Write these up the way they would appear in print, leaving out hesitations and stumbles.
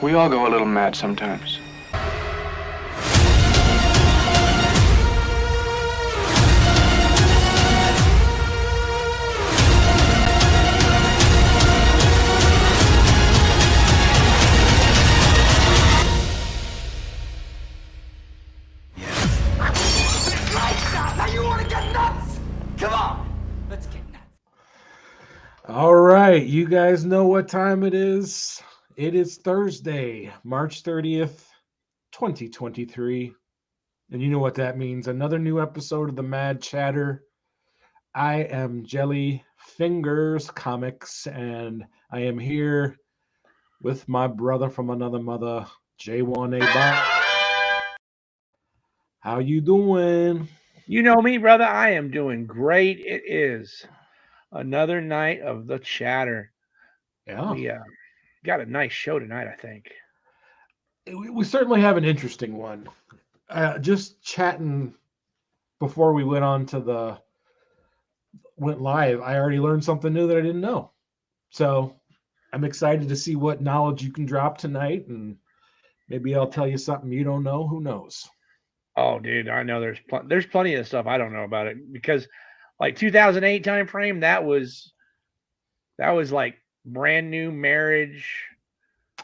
We all go a little mad sometimes. All right, you guys know what time it is. It is Thursday, March 30th, 2023. And you know what that means. Another new episode of the Mad Chatter. I am Jelly Fingers Comics, and I am here with my brother from another mother, J1A Bob. How you doing? You know me, brother. I am doing great. It is another night of the chatter. Yeah. We got a nice show tonight, I think. We certainly have an interesting one. Just chatting before we went live, I already learned something new that I didn't know. So I'm excited to see what knowledge you can drop tonight, and maybe I'll tell you something you don't know. Who knows? Oh, dude, I know there's plenty of stuff I don't know about it because, like 2008 time frame, that was like brand new marriage,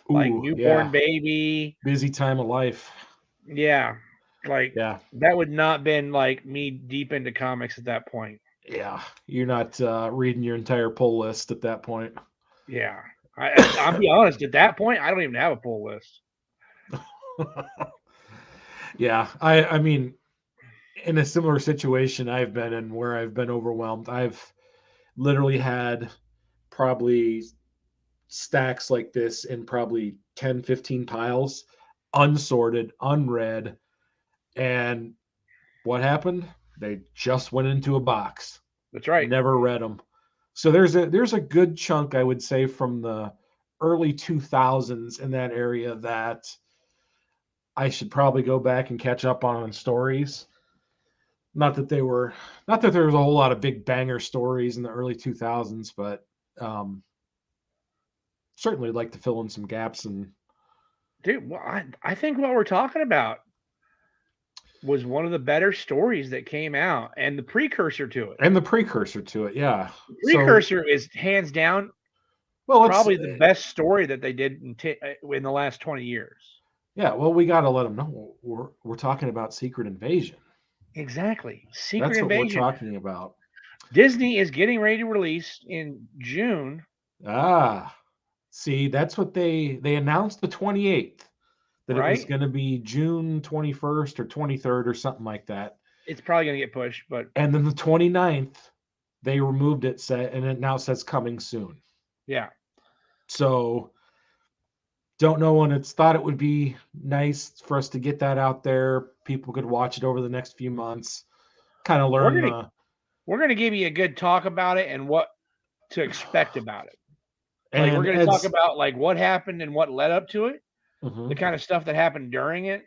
like newborn baby, busy time of life. Yeah, that would not been like me deep into comics at that point. Yeah, you're not reading your entire pull list at that point. Yeah, I'll be honest. At that point, I don't even have a pull list. Yeah, I mean, in a similar situation I've been in where I've been overwhelmed. I've literally had probably stacks like this in probably 10, 15 piles, unsorted, unread. And what happened? They just went into a box. That's right. Never read them. So there's a good chunk, I would say, from the early 2000s in that area that I should probably go back and catch up on stories. Not that there was a whole lot of big banger stories in the early 2000s, but certainly like to fill in some gaps. And dude, well, I think what we're talking about was one of the better stories that came out, and the precursor to it. Yeah. The precursor is hands down, probably the best story that they did in the last 20 years. Yeah, well, we got to let them know we're talking about Secret Invasion. Exactly, That's what we're talking about. Disney is getting ready to release in June. See, that's what they announced the 28th. That it was going to be June 21st or 23rd or something like that. It's probably going to get pushed, and then the 29th, they removed it, and it now says coming soon. Yeah. So, don't know when it's thought it would be nice for us to get that out there. People could watch it over the next few months, kind of learn. We're going to give you a good talk about it and what to expect about it. Like we're going to talk about like what happened and what led up to it. The kind of stuff that happened during it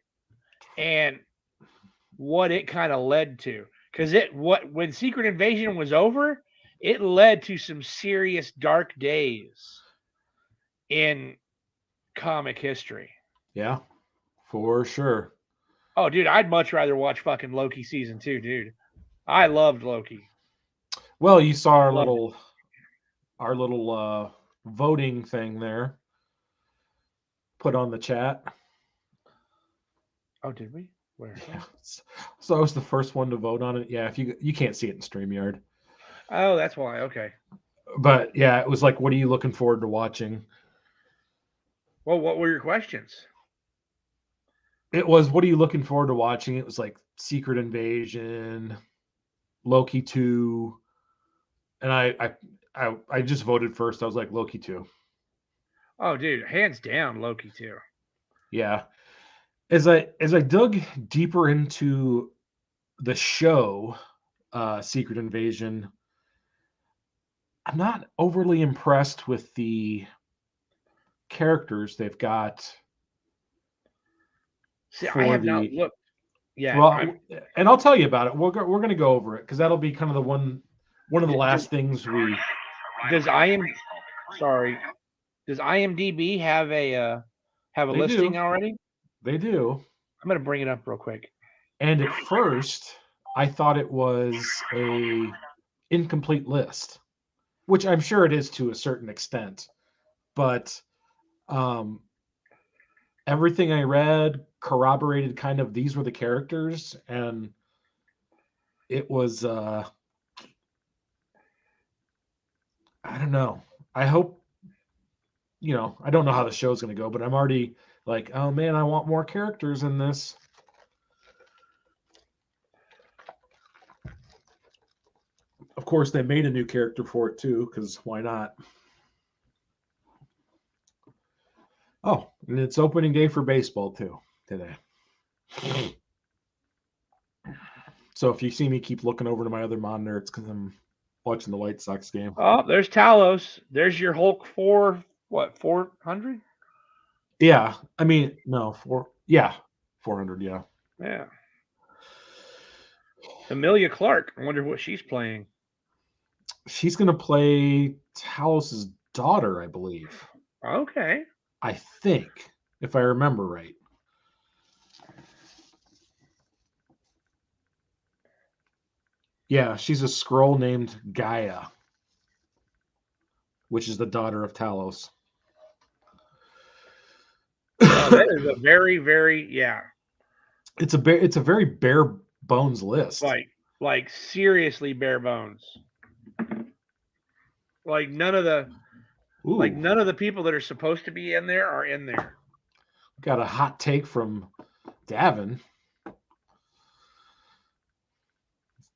and what it kind of led to. Because when Secret Invasion was over, it led to some serious dark days in comic history. Yeah, for sure. Oh, dude, I'd much rather watch fucking Loki season 2, dude. I loved Loki. Well, you saw our little voting thing there. Put on the chat. Oh, did we? Where? Yeah. So I was the first one to vote on it. Yeah, if you can't see it in StreamYard. Oh, that's why. Okay. But yeah, it was like, what are you looking forward to watching? Well, what were your questions? It was, what are you looking forward to watching? It was like Secret Invasion, Loki 2, and I just voted first. I was like Loki 2. Oh, dude, hands down, Loki 2. Yeah. As I dug deeper into the show, Secret Invasion, I'm not overly impressed with the characters they've got. See, I have not looked. Yeah. Well, and I'll tell you about it. We're going to go over it because that'll be kind of the one of the last things we. Does IMDb have a have a listing already? They do. I'm going to bring it up real quick. And at first, I thought it was a incomplete list, which I'm sure it is to a certain extent. But everything I read corroborated kind of these were the characters, and it was I don't know. I hope, I don't know how the show's going to go, but I'm already like, oh man, I want more characters in this. Of course, they made a new character for it too, because why not? Oh, and it's opening day for baseball too today. So if you see me keep looking over to my other monitor, it's because I'm watching the White Sox game. Oh, there's Talos. There's your Hulk 400? Yeah. I mean, no, 400, yeah. Yeah. Emilia Clarke. I wonder what she's playing. She's going to play Talos' daughter, I believe. Okay. I think, if I remember right. Yeah, she's a Skrull named Gaia, which is the daughter of Talos. That is a very, very, yeah. It's a very bare bones list. Like seriously bare bones. Like none of the people that are supposed to be in there are in there. Got a hot take from Davin.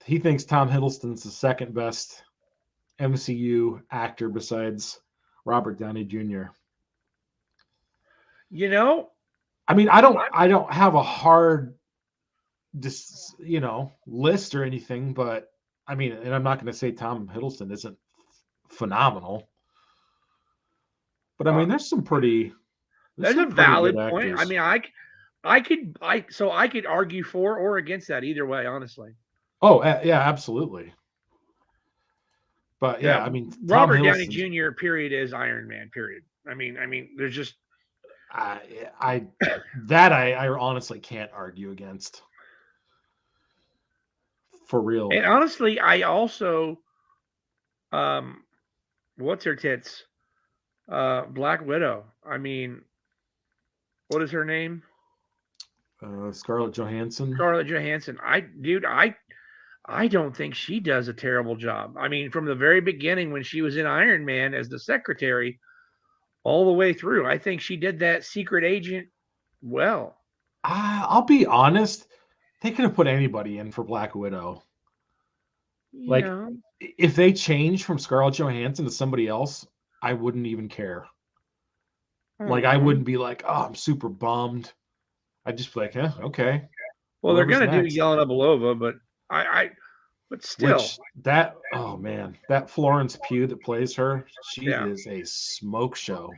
He thinks Tom Hiddleston's the second best MCU actor besides Robert Downey Jr. I mean, I don't have a hard list or anything, but I mean, and I'm not going to say Tom Hiddleston isn't phenomenal, but I mean, there's some pretty. There's a valid point. I mean, I could argue for or against that either way, honestly. Oh yeah, absolutely. But yeah, I mean, Robert Downey Jr. period is Iron Man period. I mean, there's just I honestly can't argue against. For real. And honestly, I also what's her tits? Black Widow. I mean, what is her name? Scarlett Johansson. Scarlett Johansson. I don't think she does a terrible job. I mean, from the very beginning when she was in Iron Man as the secretary, all the way through, I think she did that secret agent well. I'll be honest. They could have put anybody in for Black Widow. Like, if they changed from Scarlett Johansson to somebody else, I wouldn't even care. Like, I wouldn't be like, oh, I'm super bummed. I'd just be like, yeah, okay. Well, they're going to do Yelena Belova, but but still. That Florence Pugh that plays her, she is a smoke show.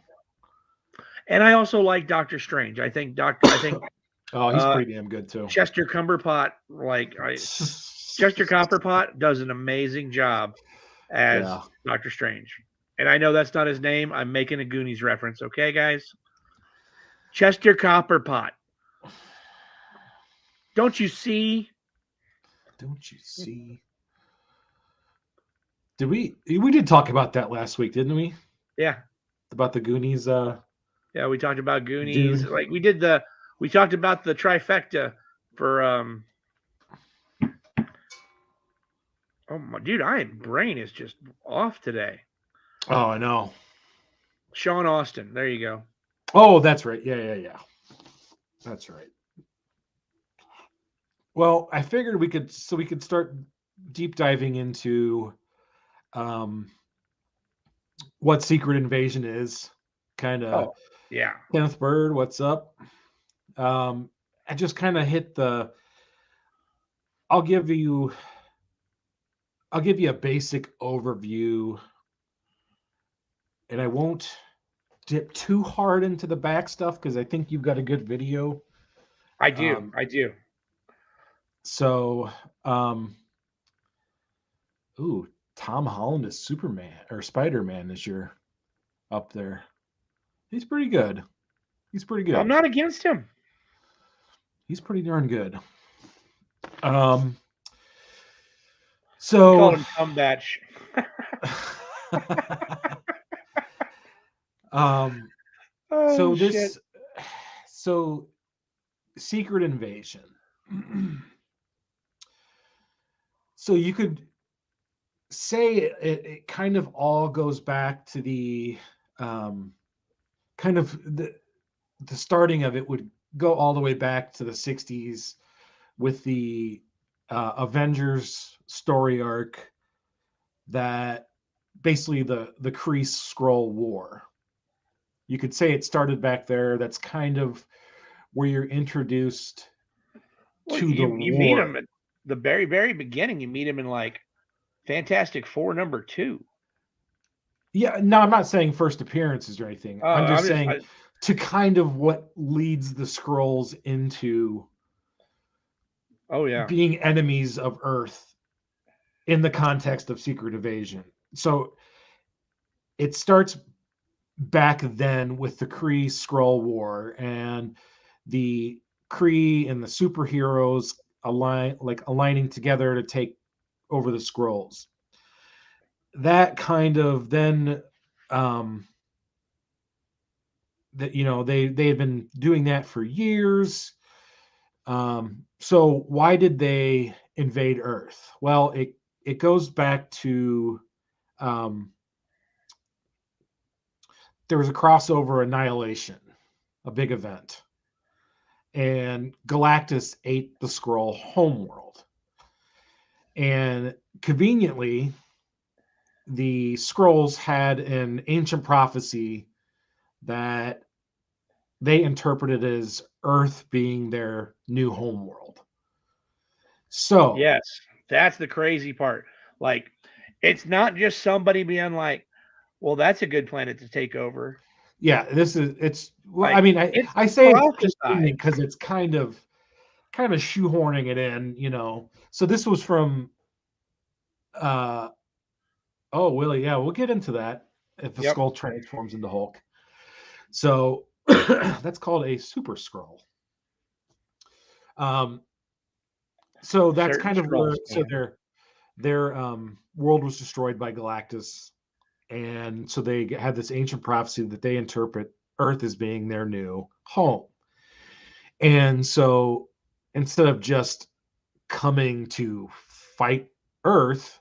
And I also like Doctor Strange. I think oh, he's pretty damn good too. Chester Cumberpot, Chester Copperpot does an amazing job as Doctor Strange. And I know that's not his name. I'm making a Goonies reference, okay, guys? Chester Copperpot. Don't you see? Don't you see? We did talk about that last week, didn't we? Yeah. About the Goonies. Yeah, we talked about Goonies. Dude. Like we talked about the trifecta for oh my dude, my brain is just off today. Oh, I know. Sean Austin. There you go. Oh, that's right. Yeah. That's right. Well, I figured we could start deep diving into what Secret Invasion is. Kind of. Oh, yeah. Kenneth Bird, what's up? I just kind of hit the. I'll give you a basic overview, and I won't dip too hard into the back stuff because I think you've got a good video. I do. So, Tom Holland is Superman or Spider-Man is your up there. He's pretty good. He's pretty good. I'm not against him. He's pretty darn good. So we called him Cumbatch. So Secret Invasion. So you could say it kind of all goes back to the kind of the starting of it would go all the way back to the 60s with the Avengers story arc that basically the Kree Skrull War. You could say it started back there. That's kind of where you're introduced to the war. You meet him at the very, very beginning. You meet him in like Fantastic Four #2. Yeah, no, I'm not saying first appearances or anything. I'm just saying to kind of what leads the Skrulls into being enemies of Earth in the context of Secret Invasion. So it starts back then with the Kree Skrull War and the Kree and the superheroes aligning together to take over the Skrulls. That kind of then that they had been doing that for years. So why did they invade Earth? Well, it goes back to there was a crossover annihilation, a big event, and Galactus ate the Skrull homeworld. And conveniently, the Skrulls had an ancient prophecy that they interpreted as Earth being their new homeworld. So yes, that's the crazy part. Like, it's not just somebody being like, "Well, that's a good planet to take over." Yeah, it's. Well, like, I mean, I say it's because it's kind of shoehorning it in, So this was from. Oh, Willie, yeah, we'll get into that if the Skrull transforms into Hulk. So that's called a Super Skrull. So that's kind of where their world was destroyed by Galactus, and so they had this ancient prophecy that they interpret Earth as being their new home. And so instead of just coming to fight Earth,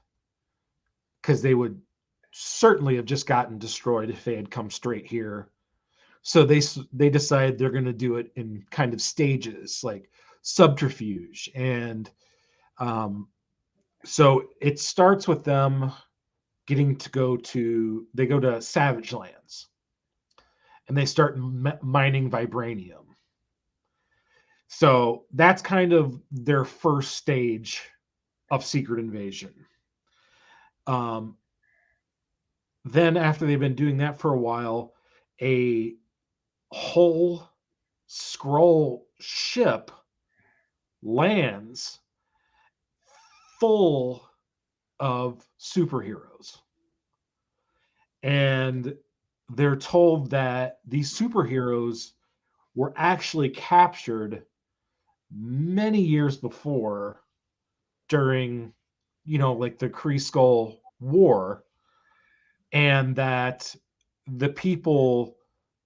because they would certainly have just gotten destroyed if they had come straight here. So they decide they're going to do it in kind of stages, like subterfuge. And so it starts with them getting to go to Savage Lands, and they start mining vibranium. So that's kind of their first stage of Secret Invasion. Then after they've been doing that for a while, a whole Skrull ship lands full of superheroes. And they're told that these superheroes were actually captured many years before during, like the Kree Skrull War, and that the people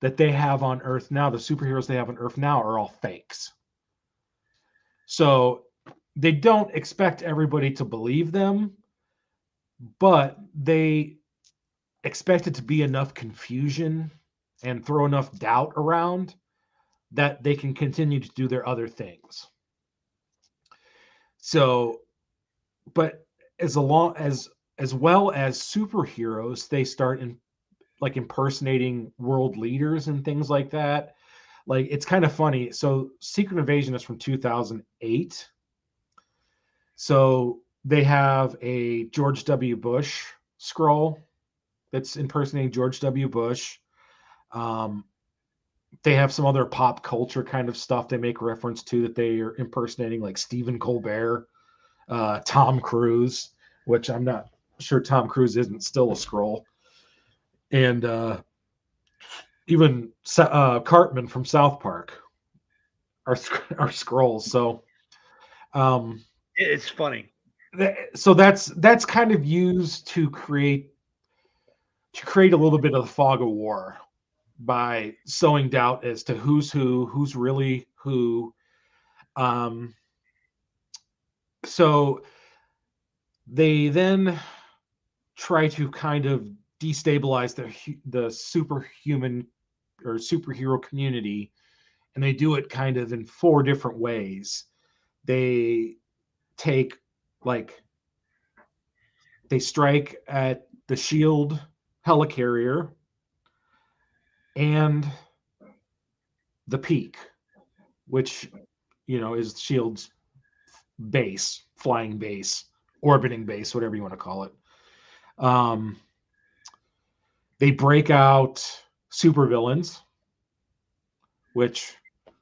that they have on Earth now, the superheroes they have on Earth now, are all fakes. So they don't expect everybody to believe them, but they expect it to be enough confusion and throw enough doubt around that they can continue to do their other things. So, but as well as superheroes, they start impersonating world leaders and things like that. Like, it's kind of funny. So Secret Invasion is from 2008. So they have a George W. Bush Skrull that's impersonating George W. Bush. They have some other pop culture kind of stuff they make reference to that they are impersonating, like Stephen Colbert, Tom Cruise, which I'm not sure Tom Cruise isn't still a Skrull. And even Cartman from South Park are skrulls. So it's funny. So that's kind of used to create a little bit of the fog of war by sowing doubt as to who's who's really who. So they then try to kind of destabilize the superhuman or superhero community, and they do it kind of in 4 different ways. They take they strike at the Shield helicarrier and the Peak, which is Shield's base, flying base, orbiting base, whatever you want to call it. They break out supervillains, which,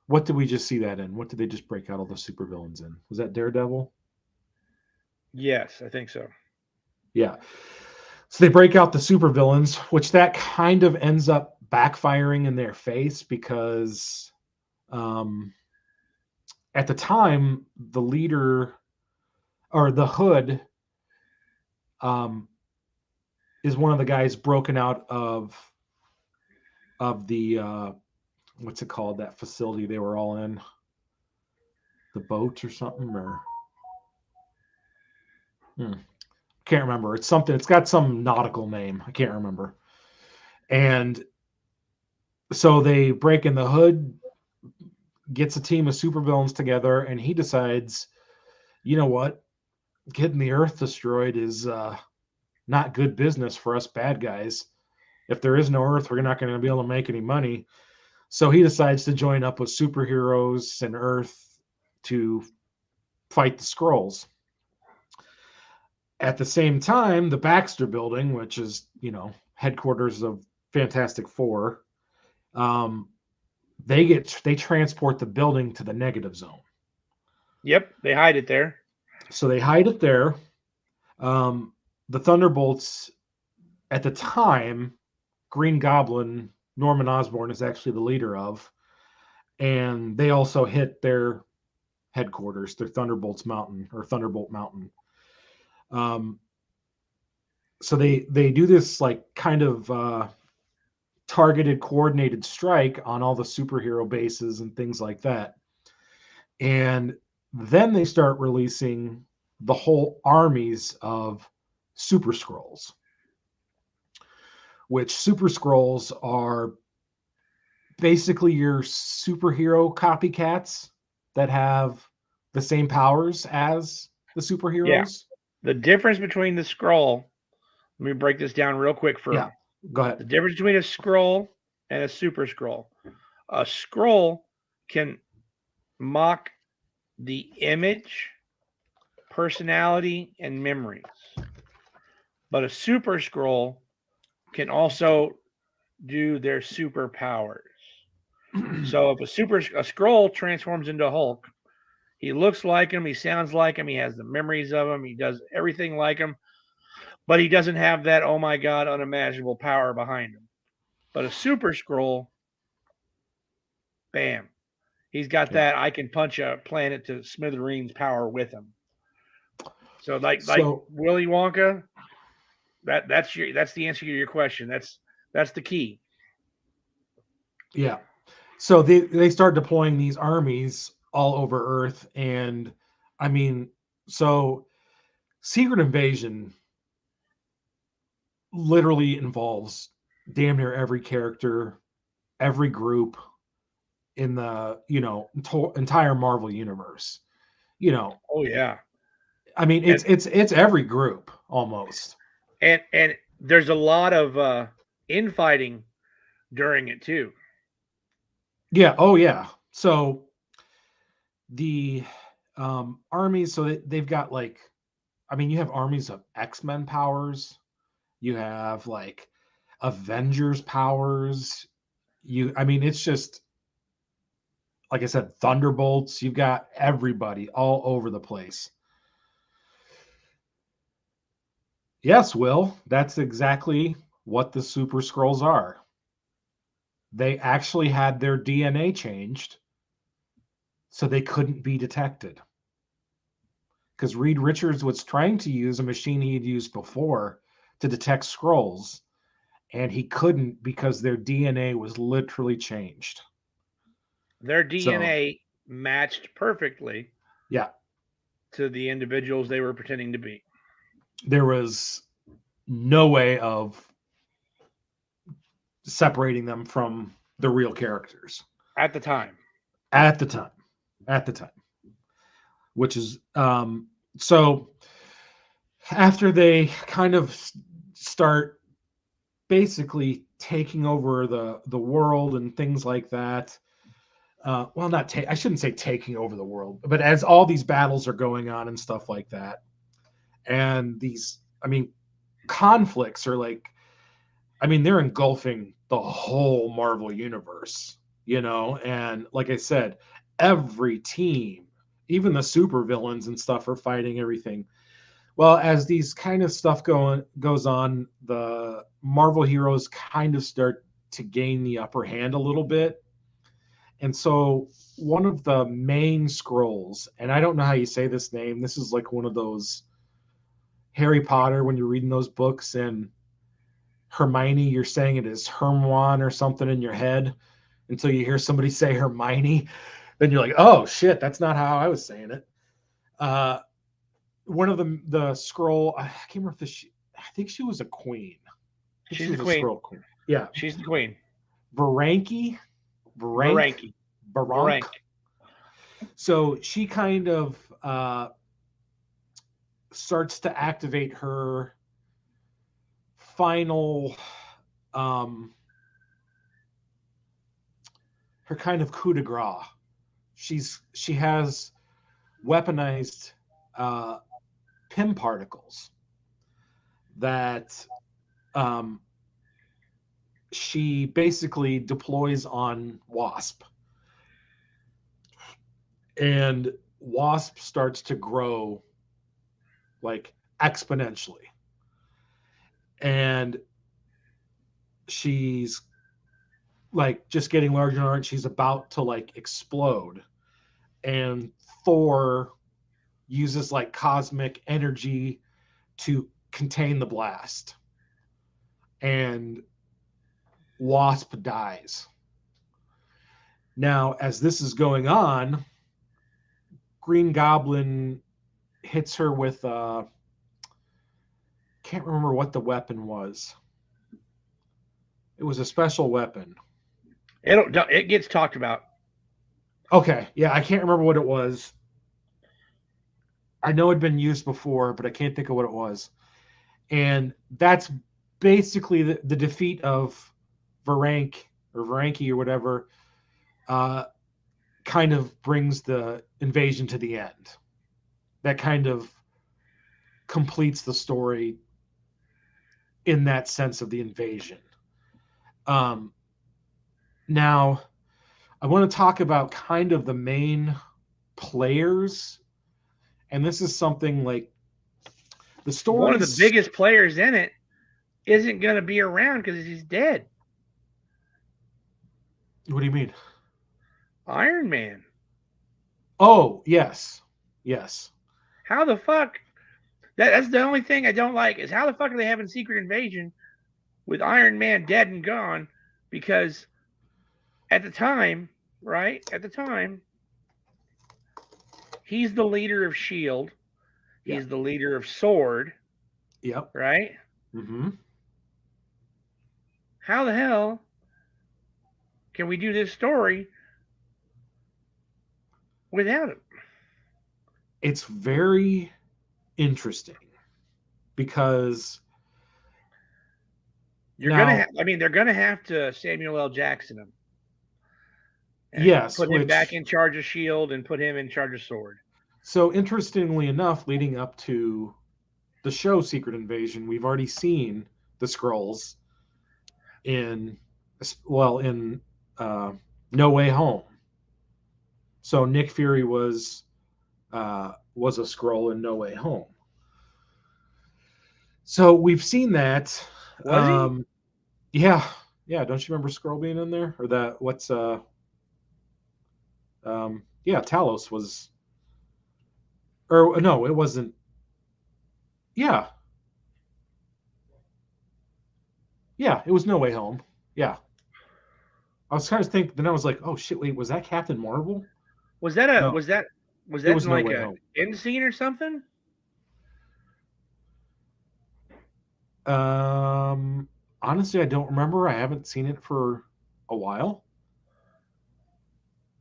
what did we just see that in? What did they just break out all the supervillains in? Was that Daredevil? Yes, I think so. Yeah. So they break out the supervillains, which that kind of ends up backfiring in their face because at the time, the leader or the Hood is one of the guys broken out of the what's it called, that facility they were all in, the boat or something, or can't remember. It's something, it's got some nautical name, I can't remember. And so they break in. The Hood gets a team of supervillains together, and he decides, you know what, getting the Earth destroyed is not good business for us bad guys. If there is no Earth, we're not going to be able to make any money. So he decides to join up with superheroes and Earth to fight the Skrulls. At the same time, the Baxter Building, which is, headquarters of Fantastic Four, they transport the building to the negative zone. Yep, they hide it there. So they hide it there. The Thunderbolts, at the time, Green Goblin, Norman Osborn is actually the leader of, and they also hit their headquarters, their Thunderbolt Mountain. So they do this kind of targeted, coordinated strike on all the superhero bases and things like that. And then they start releasing the whole armies of Super Skrulls, which Super Skrulls are basically your superhero copycats that have the same powers as the superheroes. Yeah. The difference between the Skrull, let me break this down real quick for Yeah, go ahead. The difference between a Skrull and a Super Skrull. A Skrull can mock the image, personality, and memories. But a Super Skrull can also do their superpowers. So if a Skrull transforms into Hulk, he looks like him, he sounds like him, he has the memories of him, he does everything like him, but he doesn't have that, oh my God, unimaginable power behind him. But a Super Skrull, bam, he's got that I can punch a planet to smithereens power with him. So like Willy Wonka, that's the answer to your question. That's the key. Yeah. So they start deploying these armies all over Earth, and I mean, so Secret Invasion literally involves damn near every character, every group in the entire Marvel universe. Oh yeah. I mean, it's every group almost. And there's a lot of infighting during it too. Yeah. Oh yeah. So the armies, so they've got you have armies of X-Men powers, you have Avengers powers, it's just, like I said, Thunderbolts. You've got everybody all over the place. Yes, Will, that's exactly what the Super Skrulls are. they actually had their DNA changed so they couldn't be detected. Because Reed Richards was trying to use a machine he had used before to detect skrulls, and he couldn't because their DNA was literally changed. Their DNA matched perfectly. Yeah. To the individuals they were pretending to be. There was no way of separating them from the real characters. At the time. Which is so after they kind of start basically taking over the world and things like that. Well, I shouldn't say taking over the world, but as all these battles are going on and stuff like that, and these, conflicts are they're engulfing the whole Marvel universe, and like I said, every team, even the supervillains and stuff, are fighting everything. Well, as these kind of stuff goes on, the Marvel heroes kind of start to gain the upper hand a little bit. And so one of the main skrulls, and I don't know how you say this name, this is like one of those Harry Potter when you're reading those books and Hermione, you're saying it is Hermione or something in your head until you hear somebody say Hermione. Then you're like, oh shit, that's not how I was saying it. One of the Skrull, I can't remember if I think she was a queen. She's the queen. Skrull queen. Yeah. She's the queen. Varanki. So she kind of starts to activate her final her kind of coup de grace. She has weaponized PIM particles that she basically deploys on Wasp. And Wasp starts to grow like exponentially. And she's like just getting larger and larger. She's about to like explode. And Thor uses like cosmic energy to contain the blast. And Wasp dies. Now, as this is going on, Green Goblin hits her with can't remember what the weapon was. It was a special weapon. It gets talked about. Okay, yeah, I can't remember what it was. I know it'd been used before, but I can't think of what it was. And that's basically the defeat of Varanki or whatever. Kind of brings the invasion to the end. That kind of completes the story in that sense of the invasion. Now, I want to talk about kind of the main players, and this is something like the story. One of the biggest players in it isn't going to be around because he's dead. What do you mean? Iron Man. Oh, yes. How the fuck? That's the only thing I don't like is how the fuck are they having Secret Invasion with Iron Man dead and gone? Because at the time, he's the leader of S.H.I.E.L.D. He's the leader of S.W.O.R.D. Yep. Right? Mm-hmm. How the hell can we do this story without him? It's very interesting because they're gonna have to Samuel L. Jackson him. Yes, put him back in charge of S.H.I.E.L.D. and put him in charge of S.W.O.R.D. So interestingly enough, leading up to the show Secret Invasion, we've already seen the Skrulls in No Way Home. So Nick Fury was a Skrull in No Way Home. So we've seen that. Was he? Yeah. Yeah, don't you remember Skrull being in there? Or that what's yeah, Talos was, or no, it wasn't. Yeah, yeah, it was No Way Home. Yeah, I was trying to think. Then I was like, oh shit, wait, was that Captain Marvel? Was that a No, was that was it that was in No like Way a Home. end scene or something? Honestly, I don't remember. I haven't seen it for a while.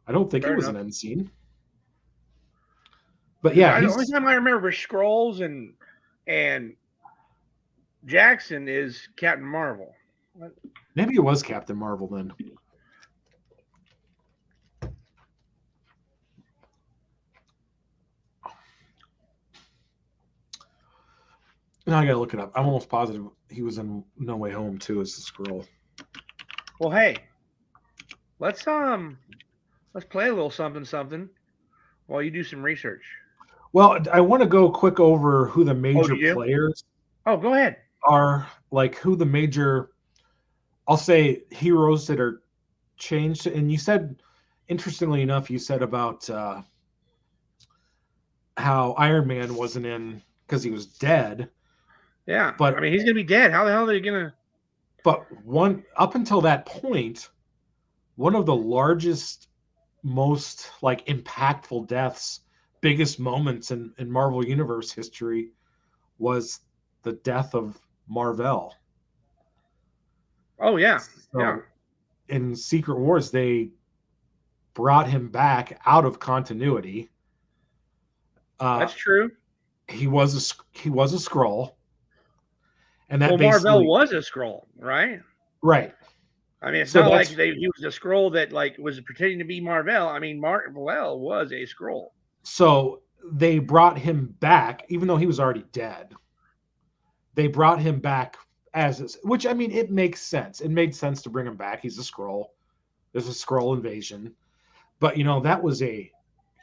I don't think it Fair was an enough. end scene. But Because yeah, the only time I remember Skrulls and Jackson is Captain Marvel. maybe it was Captain Marvel then. Now I gotta look it up. I'm almost positive he was in No Way Home too as the Skrull. Well, hey, let's play a little something while you do some research. Well, I want to go quick over who the Oh, major you do? players Oh, go ahead. are, like who the major, I'll say, heroes that are changed. And you said, interestingly enough, you said about how Iron Man wasn't in because he was dead. Yeah, But I mean, he's gonna be dead. How the hell are they gonna? But one up until that point, one of the largest, most like impactful deaths, biggest moments in Marvel Universe history was the death of Marvel. Oh yeah, So yeah. in Secret Wars, they brought him back out of continuity. That's true. He was a Skrull, and that Well, Marvel basically was a Skrull, right? right. I mean, it's So not like that's he was a Skrull that like was pretending to be Marvel. I mean, Marvel was a Skrull. so they brought him back, even though he was already dead. They brought him back as, which I mean, it makes sense. It made sense to bring him back. He's a Skrull. There's a Skrull invasion, but that was a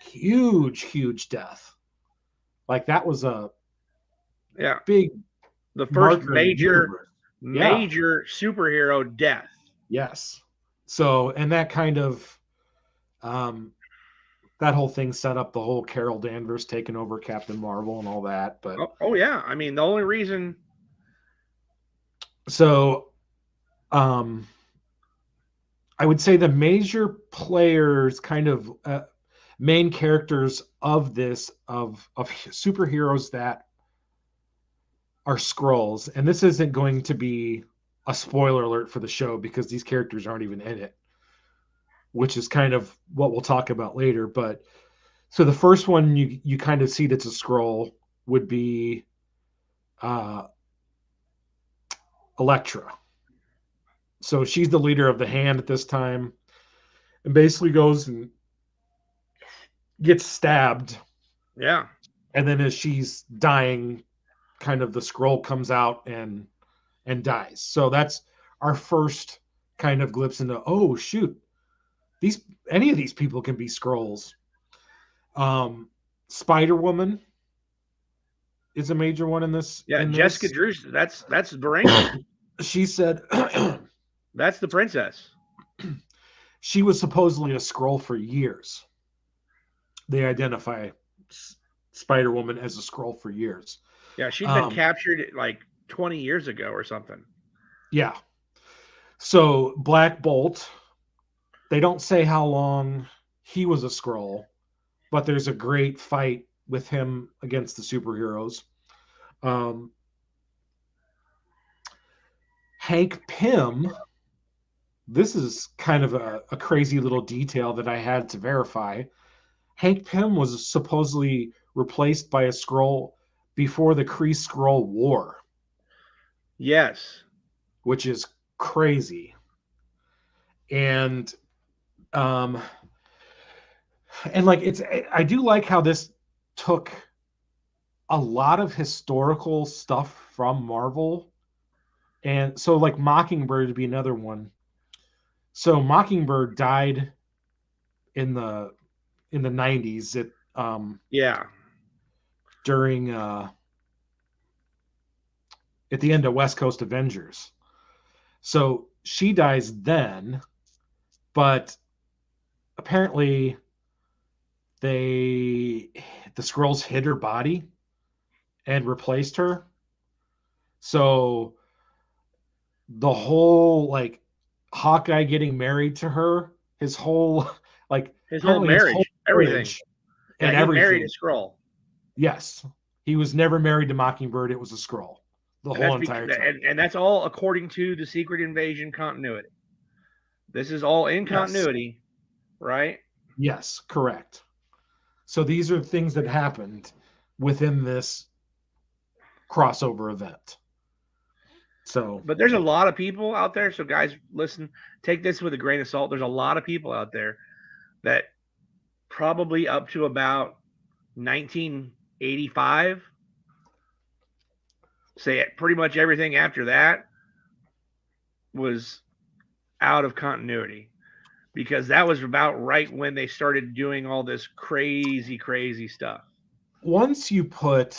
huge death. Like that was a big the first marker in the major universe. superhero death. Yes. So, and that kind of that whole thing set up the whole Carol Danvers taking over Captain Marvel and all that. But oh yeah, I mean, the only reason. So, I would say the major players, kind of main characters of this of superheroes that are Skrulls, and this isn't going to be a spoiler alert for the show because these characters aren't even in it, which is kind of what we'll talk about later. But so the first one you kind of see that's a Skrull would be Elektra. So she's the leader of the Hand at this time, and basically goes and gets stabbed. Yeah. And then as she's dying, kind of the Skrull comes out and dies. So that's our first kind of glimpse into, oh shoot, any of these people can be Skrulls. Spider-Woman is a major one in this. Yeah, Jessica Drew. That's Varangian. She said that's the princess. She was supposedly a Skrull for years. They identify Spider-Woman as a Skrull for years. Yeah, she'd been captured like 20 years ago or something. Yeah. So Black Bolt, they don't say how long he was a Skrull, but there's a great fight with him against the superheroes. Hank Pym, this is kind of a crazy little detail that I had to verify. Hank Pym was supposedly replaced by a Skrull before the Kree-Skrull War. Yes. Which is crazy. And like I do like how this took a lot of historical stuff from Marvel. And so like Mockingbird would be another one. So Mockingbird died in the 90s during at the end of West Coast Avengers. So she dies then, but apparently the skrulls hid her body and replaced her. So the whole like Hawkeye getting married to her, his whole marriage, everything, and he everything. Married a Skrull. Yes, he was never married to Mockingbird. It was a Skrull the whole entire time, and that's all according to the Secret Invasion continuity. This is all in continuity, right? Yes, correct. So these are things that happened within this crossover event. So, but there's a lot of people out there. So guys, listen, take this with a grain of salt. There's a lot of people out there that probably up to about 1985, say pretty much everything after that was out of continuity, because that was about right when they started doing all this crazy stuff. Once you put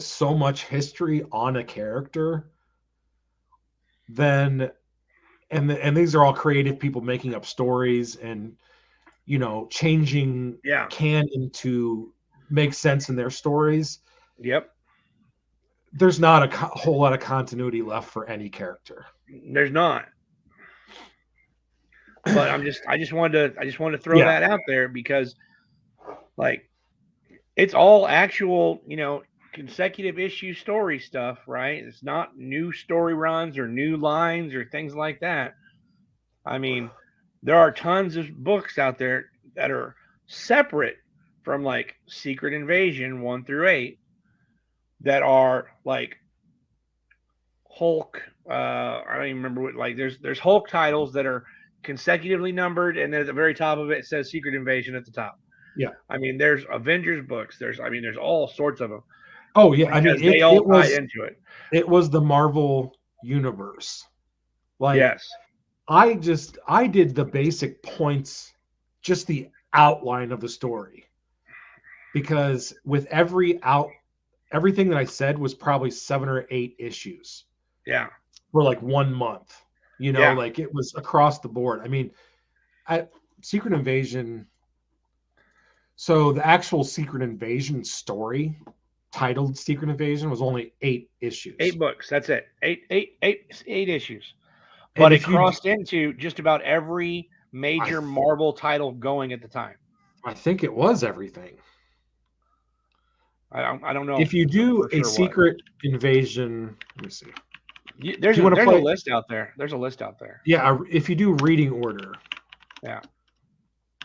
so much history on a character, then and these are all creative people making up stories and changing canon to make sense in their stories. Yep. There's not a whole lot of continuity left for any character. There's not. But I just wanted to throw that out there, because like it's all actual, consecutive issue story stuff, right? It's not new story runs or new lines or things like that. I mean, there are tons of books out there that are separate from like Secret Invasion 1 through 8 that are like Hulk. I don't even remember what, like there's Hulk titles that are consecutively numbered, and then at the very top of it says Secret Invasion at the top. Yeah. I mean, there's Avengers books. There's all sorts of them. Oh yeah, I mean, they all tie into it. It was the Marvel universe. Like, yes, I did the basic points, just the outline of the story, because with everything that I said was probably 7 or 8 issues. Yeah, for like 1 month. Like it was across the board. I mean, Secret Invasion. So the actual Secret Invasion story, titled Secret Invasion, was only 8 issues. 8 books. That's it. 8 issues. But it crossed into just about every major Marvel title going at the time. I think it was everything. I don't know. If you do a Secret Invasion, let me see. There's a list out there. There's a list out there. Yeah, if you do reading order. Yeah.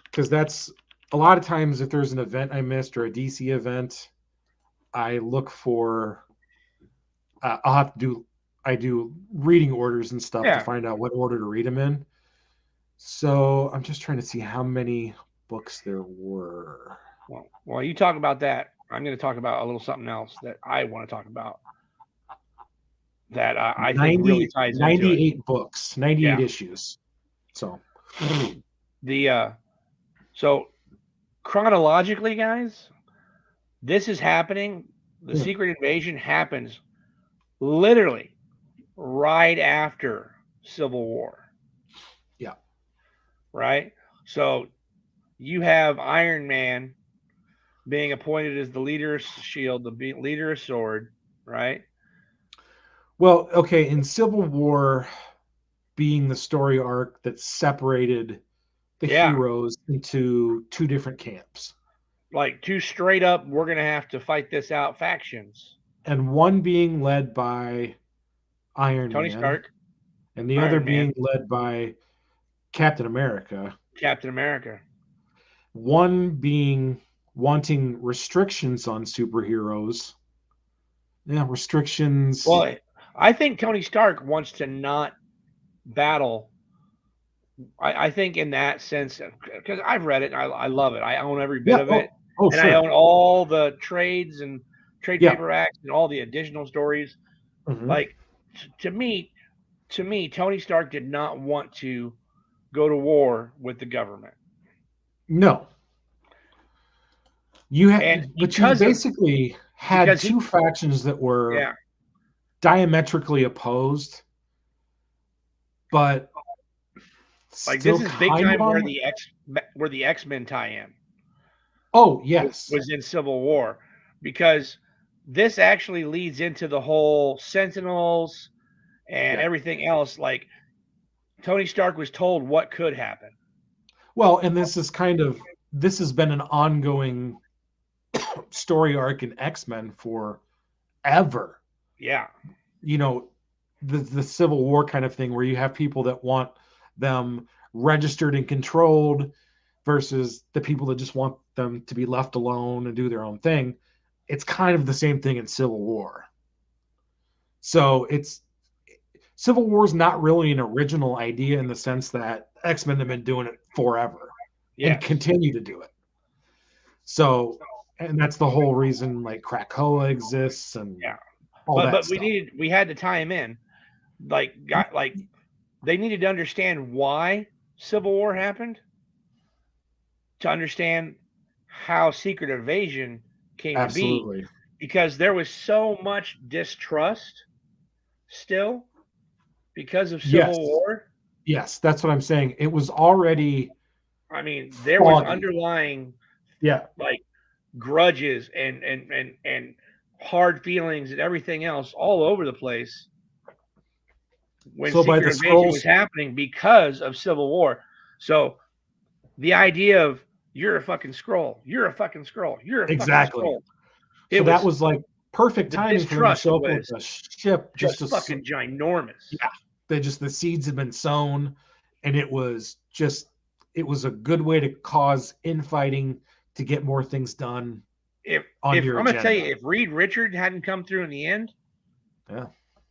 Because that's a lot of times, if there's an event I missed or a DC event, I look for. I do reading orders and stuff to find out what order to read them in. So I'm just trying to see how many books there were. Well, you talk about that. I'm going to talk about a little something else that I want to talk about. That I think really ties 98 into it. books, 98 issues. So so chronologically, guys, this is happening. The Secret Invasion happens literally right after Civil War. Yeah. Right? So you have Iron Man being appointed as the leader of S.H.I.E.L.D., the leader of S.W.O.R.D., right? Well, okay, in Civil War being the story arc that separated the heroes into 2 different camps. Like 2 straight up, we're going to have to fight this out factions. And one being led by Tony Stark. And the other being led by Captain America. One being wanting restrictions on superheroes. Yeah, restrictions. Well, I think Tony Stark wants to not battle. I think in that sense, because I've read it, and I love it. I own every bit of it. And sure. I own all the trades and trade paperbacks and all the additional stories. Mm-hmm. Like, to me, Tony Stark did not want to go to war with the government. No. You basically had 2 factions that were diametrically opposed, but like still this is big kind time of where the X-Men tie-in. Oh, yes. Was in Civil War, because this actually leads into the whole Sentinels and everything else. Like Tony Stark was told what could happen. Well, and this has been an ongoing story arc in X-Men forever. Yeah. You know, the Civil War kind of thing where you have people that want them registered and controlled versus the people that just want them to be left alone and do their own thing. It's kind of the same thing in Civil War. So Civil War is not really an original idea in the sense that X-Men have been doing it forever and continue to do it. So, and that's the whole reason like Krakoa exists and all that stuff. we had to tie him in. Like they needed to understand why Civil War happened to understand how Secret Invasion came to be, because there was so much distrust still because of Civil War. Yes, that's what I'm saying. It was already, I mean, there was underlying like grudges and hard feelings and everything else all over the place when Secret Invasion was happening because of Civil War. So the idea of you're a fucking Skrull, you're a fucking Skrull, you're a fucking Skrull. So that was like perfect timing for them to show up with a ship just fucking ginormous. Yeah, the seeds had been sown, and it was a good way to cause infighting to get more things done. If I'm gonna tell you, if Reed Richards hadn't come through in the end,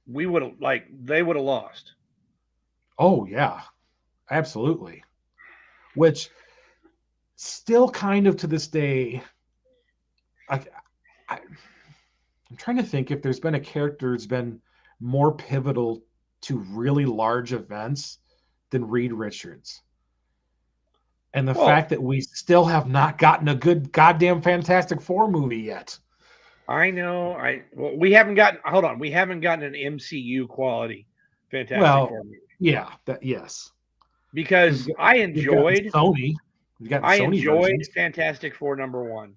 we would have they would have lost. Oh yeah, absolutely. Which still kind of to this day, I'm trying to think if there's been a character that's been more pivotal to really large events than Reed Richards. And the fact that we still have not gotten a good goddamn Fantastic Four movie yet. I know. We haven't gotten. Hold on. We haven't gotten an MCU quality Fantastic Four movie. Yeah. Because I enjoyed Sony. I enjoyed Fantastic Four #1.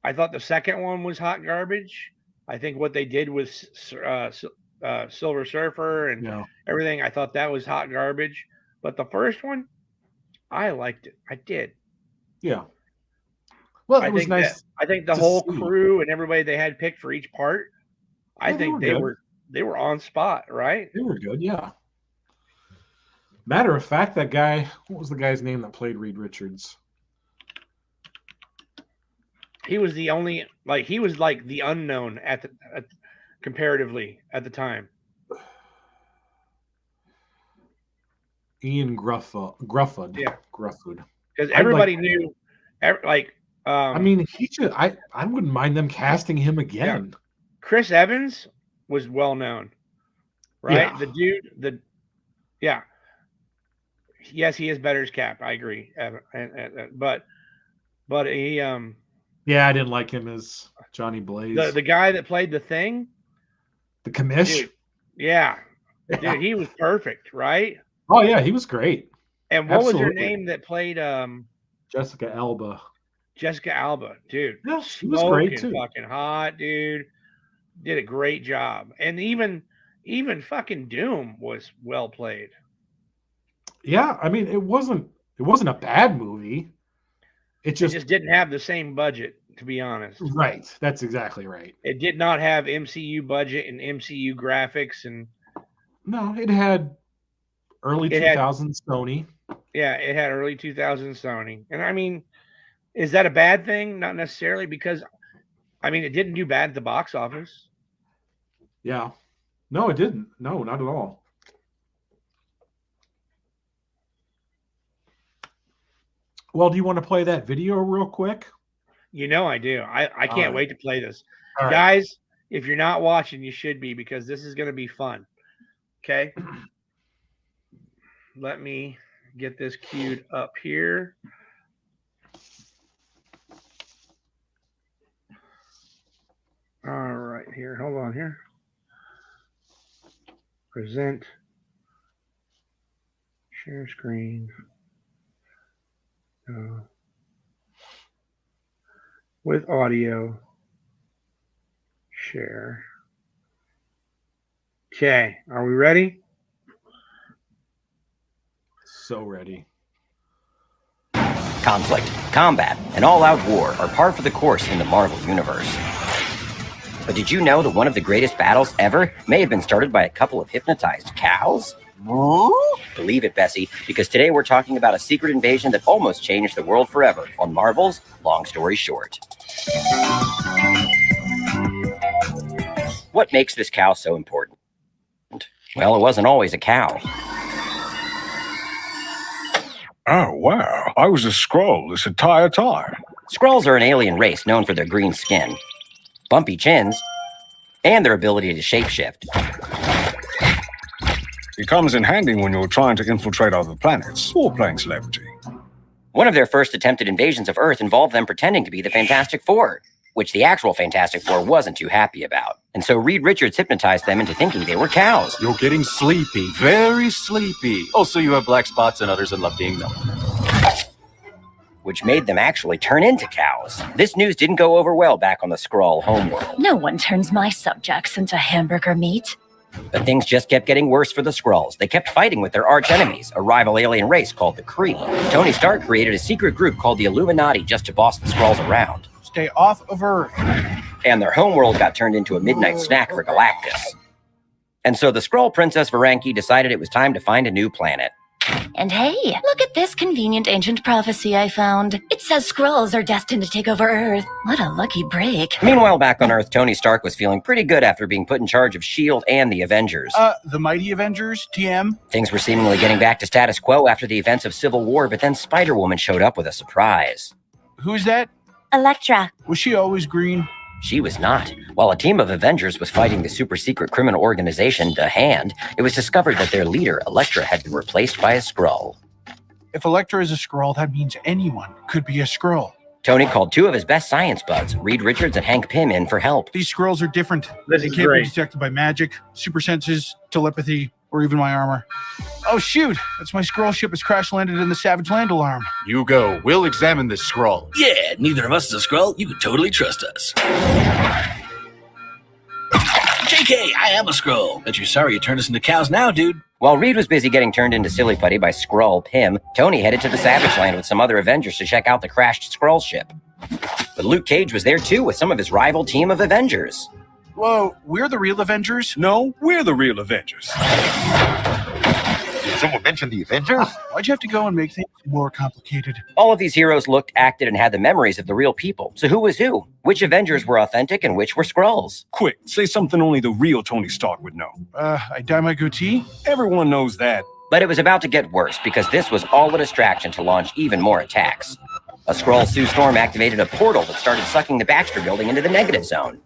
I thought the second one was hot garbage. I think what they did with Silver Surfer and everything, I thought that was hot garbage. But the first one, I liked it. I did. Yeah. Well, it was nice. I think the whole crew and everybody they had picked for each part, I think they were on spot, right? They were good, yeah. Matter of fact, that guy, what was the guy's name that played Reed Richards? He was the only, he was like the unknown comparatively at the time. Ian Gruffud. Yeah. Gruffud. Because everybody knew, I mean, he should. I wouldn't mind them casting him again. Yeah. Chris Evans was well known, right? Yeah. The dude, yes, he is better as Cap. I agree, but he yeah, I didn't like him as Johnny Blaze. The guy that played the Thing, the commish. Dude, yeah, dude, he was perfect, right? Oh yeah, he was great. And what was her name that played Jessica Alba? Jessica Alba, dude. Yeah, she was great too. Fucking hot, dude. Did a great job. And even fucking Doom was well played. Yeah, I mean, it wasn't a bad movie. It just didn't have the same budget, to be honest. Right. That's exactly right. It did not have MCU budget and MCU graphics and no, it had early 2000s Sony. Yeah, it had early 2000s Sony. And I mean, is that a bad thing? Not necessarily, because I mean, it didn't do bad at the box office. Yeah. No, it didn't. No, not at all. Well, do you want to play that video real quick? You know I do. I can't wait to play this. All Guys, if you're not watching, you should be, because this is going to be fun. Okay? Let me get this queued up here. All right, here. Hold on here. Present. Share screen. With audio. Share. Okay, are we ready? So ready. Conflict, combat, and all-out war are par for the course in the Marvel Universe. But did you know that one of the greatest battles ever may have been started by a couple of hypnotized cows? Believe it, Bessie, because today we're talking about a secret invasion that almost changed the world forever on Marvel's Long Story Short. What makes this cow so important? Well, it wasn't always a cow. Oh, wow. I was a Skrull this entire time. Skrulls are an alien race known for their green skin, bumpy chins, and their ability to shapeshift. It comes in handy when you're trying to infiltrate other planets or playing celebrity. One of their first attempted invasions of Earth involved them pretending to be the Fantastic Four, which the actual Fantastic Four wasn't too happy about. And so Reed Richards hypnotized them into thinking they were cows. You're getting sleepy, very sleepy. Also, you have black spots and others that love being milked. Which made them actually turn into cows. This news didn't go over well back on the Skrull homeworld. No one turns my subjects into hamburger meat. But things just kept getting worse for the Skrulls. They kept fighting with their arch-enemies, a rival alien race called the Kree. Tony Stark created a secret group called the Illuminati just to boss the Skrulls around. Stay off of Earth. And their homeworld got turned into a midnight snack for Galactus. And so the Skrull Princess Varanki decided it was time to find a new planet. And hey, look at this convenient ancient prophecy I found. It says Skrulls are destined to take over Earth. What a lucky break. Meanwhile, back on Earth, Tony Stark was feeling pretty good after being put in charge of S.H.I.E.L.D. and the Avengers. The Mighty Avengers, TM. Things were seemingly getting back to status quo after the events of Civil War, but then Spider-Woman showed up with a surprise. Who's that? Elektra. Was she always green? She was not. While a team of Avengers was fighting the super-secret criminal organization, The Hand, it was discovered that their leader, Elektra, had been replaced by a Skrull. If Elektra is a Skrull, that means anyone could be a Skrull. Tony called two of his best science buds, Reed Richards and Hank Pym, in for help. These Skrulls are different. This They is can't great. be detected by magic, super senses, telepathy, or even my armor. Oh shoot, that's my Skrull ship has crash landed in the Savage Land alarm. You go. We'll examine this Skrull. Yeah, neither of us is a Skrull. You can totally trust us. JK, I am a Skrull. Bet you're sorry you turned us into cows now, dude. While Reed was busy getting turned into silly putty by Skrull Pym, Tony headed to the Savage Land with some other Avengers to check out the crashed Skrull ship. But Luke Cage was there too with some of his rival team of Avengers. Whoa, we're the real Avengers? No, we're the real Avengers. Did someone mention the Avengers? Why'd you have to go and make things more complicated? All of these heroes looked, acted, and had the memories of the real people. So who was who? Which Avengers were authentic and which were Skrulls? Quick, say something only the real Tony Stark would know. I dye my goatee? Everyone knows that. But it was about to get worse because this was all a distraction to launch even more attacks. A Skrull Sue Storm activated a portal that started sucking the Baxter building into the negative zone.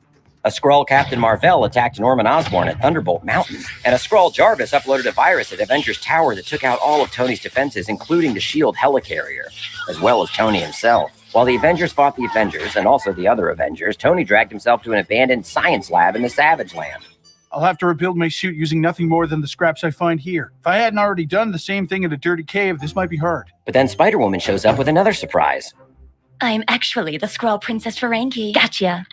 A Skrull Captain Marvel attacked Norman Osborn at Thunderbolt Mountain. And a Skrull Jarvis uploaded a virus at Avengers Tower that took out all of Tony's defenses, including the S.H.I.E.L.D. helicarrier, as well as Tony himself. While the Avengers fought the Avengers, and also the other Avengers, Tony dragged himself to an abandoned science lab in the Savage Land. I'll have to rebuild my suit using nothing more than the scraps I find here. If I hadn't already done the same thing in a dirty cave, this might be hard. But then Spider-Woman shows up with another surprise. I'm actually the Skrull Princess Varanki. Gotcha.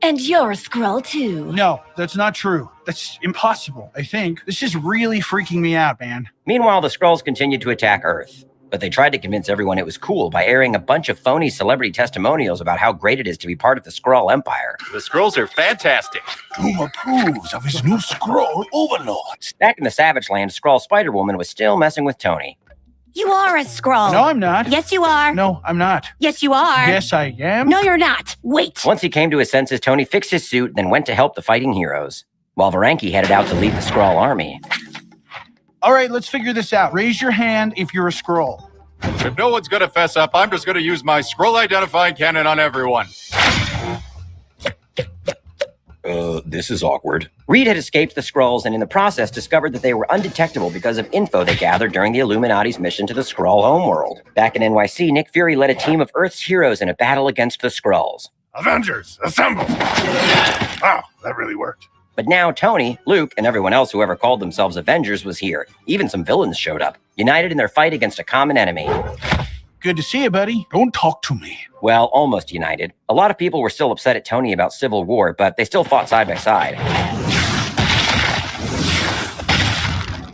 And you're a Skrull too. No, that's not true. That's impossible, I think. This is really freaking me out, man. Meanwhile, the Skrulls continued to attack Earth. But they tried to convince everyone it was cool by airing a bunch of phony celebrity testimonials about how great it is to be part of the Skrull Empire. The Skrulls are fantastic. Doom approves of his new Skrull overlord. Back in the Savage Land, Skrull Spider-Woman was still messing with Tony. You are a Skrull. No, I'm not. Yes, you are. No, I'm not. Yes, you are. Yes, I am. No, you're not. Wait. Once he came to his senses, Tony fixed his suit, then went to help the fighting heroes, while Varanki headed out to lead the Skrull army. All right, let's figure this out. Raise your hand if you're a Skrull. If no one's gonna fess up, I'm just gonna use my Skrull identifying cannon on everyone. This is awkward. Reed had escaped the Skrulls and in the process discovered that they were undetectable because of info they gathered during the Illuminati's mission to the Skrull homeworld. Back in NYC, Nick Fury led a team of Earth's heroes in a battle against the Skrulls. Avengers, assemble! Wow, that really worked. But now Tony, Luke, and everyone else who ever called themselves Avengers was here. Even some villains showed up, united in their fight against a common enemy. Good to see you, buddy. Don't talk to me. Well, almost united. A lot of people were still upset at Tony about Civil War, but they still fought side by side.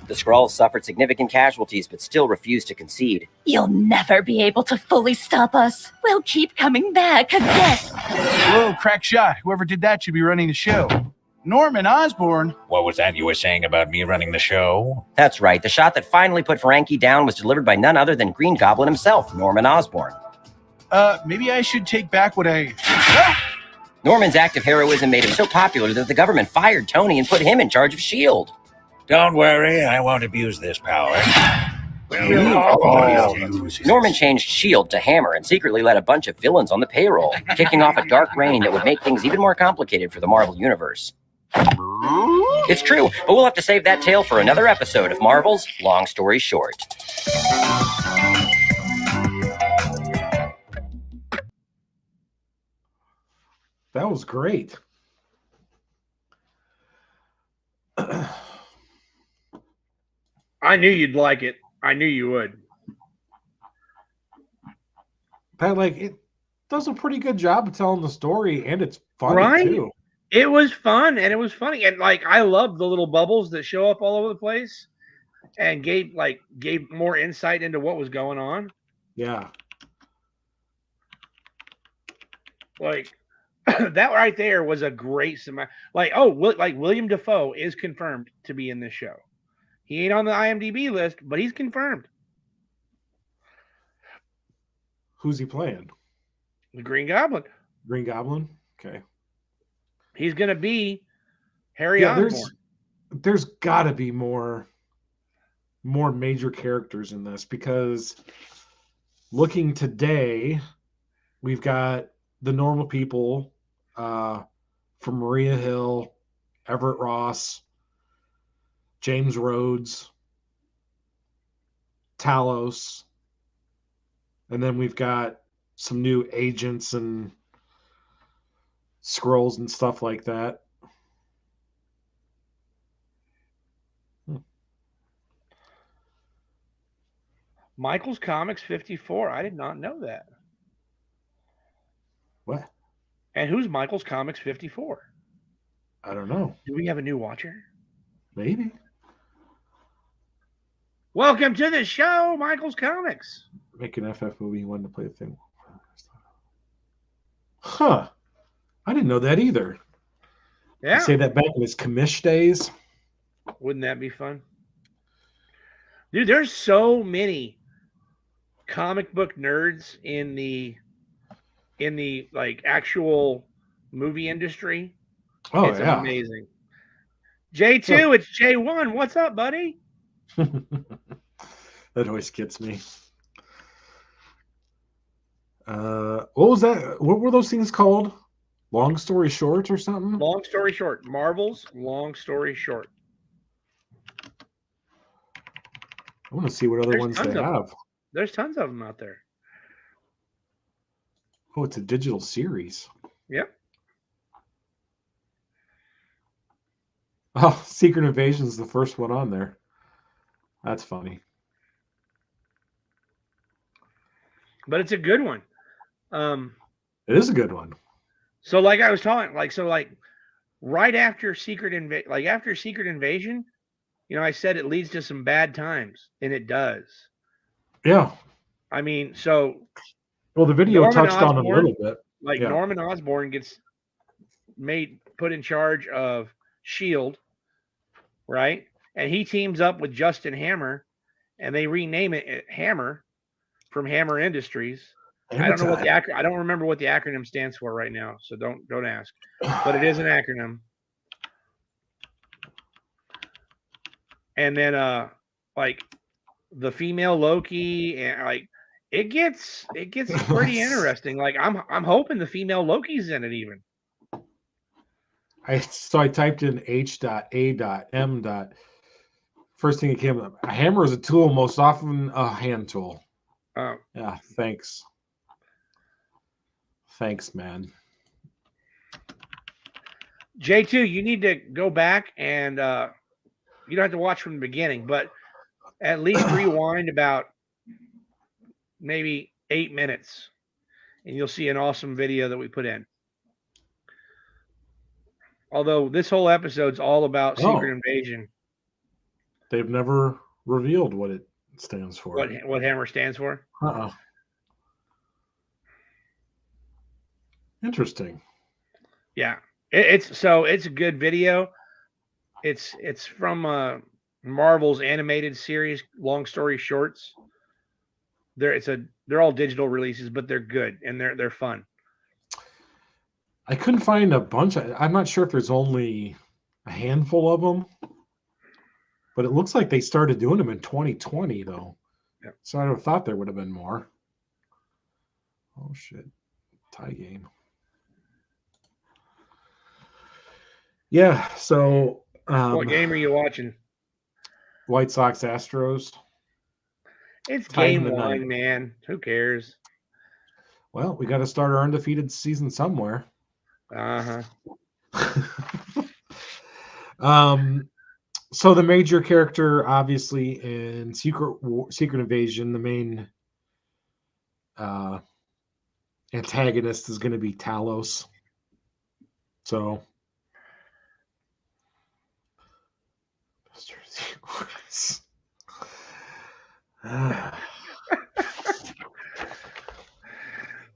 The Skrulls suffered significant casualties, but still refused to concede. You'll never be able to fully stop us. We'll keep coming back again. Whoa, crack shot. Whoever did that should be running the show. Norman Osborn. What was that you were saying about me running the show? That's right. The shot that finally put Frankie down was delivered by none other than Green Goblin himself, Norman Osborn. Maybe I should take back what I... Norman's act of heroism made him so popular that the government fired Tony and put him in charge of S.H.I.E.L.D. Don't worry, I won't abuse this power. Norman changed S.H.I.E.L.D. to Hammer and secretly let a bunch of villains on the payroll, kicking off a dark reign that would make things even more complicated for the Marvel Universe. It's true, but we'll have to save that tale for another episode of Marvel's Long Story Short. That was great. I knew you'd like it. I knew you would. That it does a pretty good job of telling the story, and it's funny right? too. It was fun and it was funny, and I love the little bubbles that show up all over the place, and gave more insight into what was going on. Yeah, that right there was a great William Dafoe is confirmed to be in this show. He ain't on the IMDb list, but he's confirmed. Who's he playing? The Green Goblin. Green Goblin? Okay. He's going to be Harry Osborn. There's got to be more major characters in this, because looking today, we've got the normal people from Maria Hill, Everett Ross, James Rhodes, Talos, and then we've got some new agents and Skrulls and stuff like that. Michael's Comics 54. I did not know that. What? And who's Michael's Comics 54? I don't know. Do we have a new watcher? Maybe. Welcome to the show, Michael's Comics. Make an FF movie. You wanted to play the thing. Huh. I didn't know that either. Yeah. Say that back in his commish days. Wouldn't that be fun? Dude, there's so many comic book nerds in the actual movie industry. Oh, it's yeah. Amazing. J2, it's J1. What's up, buddy? That always gets me. What was that? What were those things called? Long Story Short or something? Long Story Short. Marvel's Long Story Short. I want to see what other ones they have. There's tons of them out there. Oh, it's a digital series. Yep. Oh, Secret Invasion is the first one on there. That's funny. But it's a good one. It is a good one. So like I was talking, right after Secret Invasion, I said it leads to some bad times, and it does. Yeah. I mean, so well, the video touched on it a little bit. Norman Osborn gets put in charge of S.H.I.E.L.D., right? And he teams up with Justin Hammer, and they rename it Hammer from Hammer Industries. I don't know what I don't remember what the acronym stands for right now, so don't ask. But it is an acronym. And then the female Loki, and it gets pretty interesting. I'm hoping the female Loki's in it even. I typed in H.A.M. First thing that came up. A hammer is a tool, most often a hand tool. Oh. Yeah, thanks. Thanks, man. J2, you need to go back and you don't have to watch from the beginning, but at least rewind about maybe 8 minutes, and you'll see an awesome video that we put in. Although this whole episode's all about Secret Invasion. They've never revealed what it stands for. What Hammer stands for? Interesting. Yeah, it's a good video. It's from Marvel's animated series, long story shorts. They're all digital releases, but they're good and they're fun. I couldn't find a bunch. I'm not sure if there's only a handful of them, but it looks like they started doing them in 2020 though. Yeah. So I would have thought there would have been more. Oh shit. Tie game. Yeah, so what game are you watching? White Sox Astros. It's game 1, man. Who cares? Well, we got to start our undefeated season somewhere. So the major character, obviously, in Secret Invasion, the main antagonist is going to be Talos. So,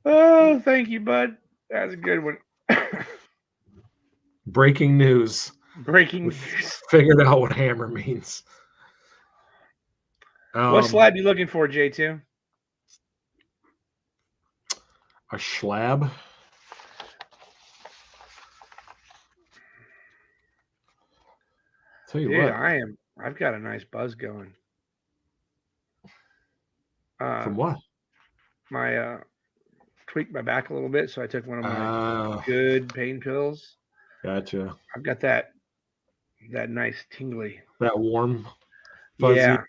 oh, thank you, bud. That's a good one. Breaking news. Breaking news. Figured out what hammer means. What slab you looking for, J2? A schlab. Tell you Dude, what. I've got a nice buzz going. From what? My tweaked my back a little bit, so I took one of my good pain pills. Gotcha. I've got that nice tingly. That warm, fuzzy. Yeah.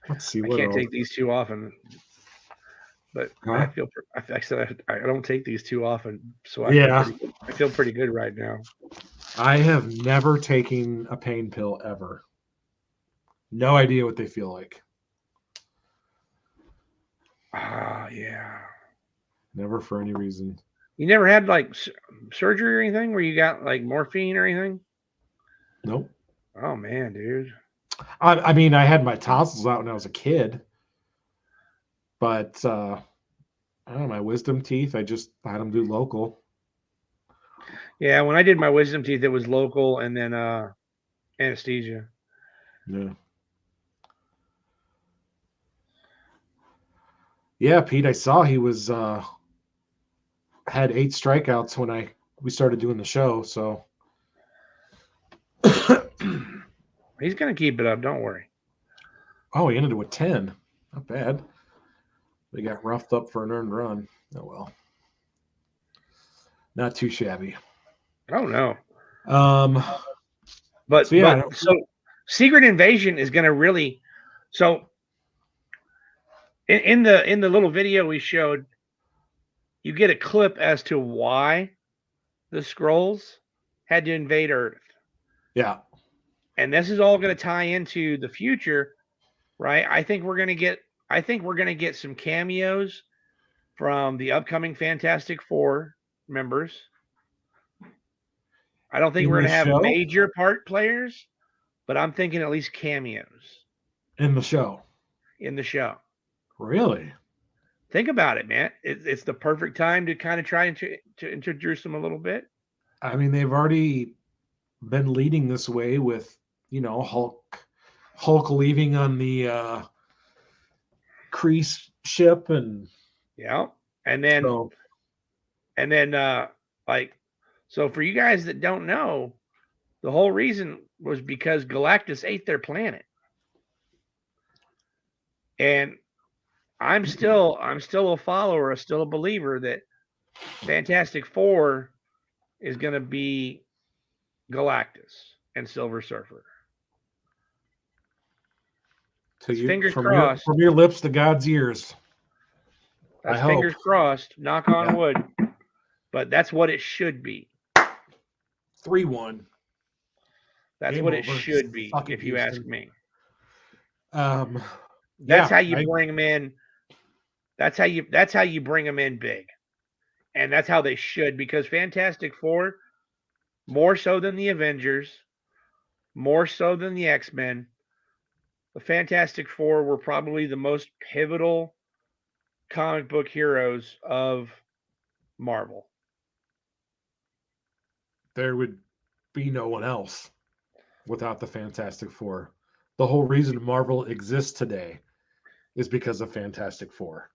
Let's see. I What can't else? take these too often, but I don't take these too often, so I feel pretty good right now. I have never taken a pain pill ever. No idea what they feel like. Yeah. Never for any reason. You never had like surgery or anything where you got like morphine or anything? Nope. Oh man, dude. I mean, I had my tonsils out when I was a kid, but I don't know, my wisdom teeth, I just had them do local. Yeah, when I did my wisdom teeth, it was local and then anesthesia. Yeah. Yeah, Pete, I saw he was had 8 strikeouts when we started doing the show, so he's gonna keep it up, don't worry. Oh, he ended it with 10. Not bad. They got roughed up for an earned run. Oh well. Not too shabby. Oh no. But Secret Invasion is gonna really in the little video we showed, you get a clip as to why the Skrulls had to invade Earth. Yeah. And this is all going to tie into the future, right? I think we're going to get some cameos from the upcoming Fantastic Four members. I don't think we're going to have major part players, but I'm thinking at least cameos in the show. Really? Think about it, man. It's the perfect time to kind of try to introduce them a little bit. I mean, they've already been leading this way with, Hulk leaving on the Kreese ship and so for you guys that don't know, the whole reason was because Galactus ate their planet. And I'm still a follower, still a believer that Fantastic Four is going to be Galactus and Silver Surfer. Fingers crossed. From your lips to God's ears. That's fingers crossed. Knock on wood. but that's what it should be. 3-1. That's Game what it over. should be, Fucking if you ask Houston. me. That's how you bring them in. That's how you bring them in big, and that's how they should. Because Fantastic Four, more so than the Avengers, more so than the X-Men, the Fantastic Four were probably the most pivotal comic book heroes of Marvel. There would be no one else without the Fantastic Four. The whole reason Marvel exists today is because of Fantastic Four.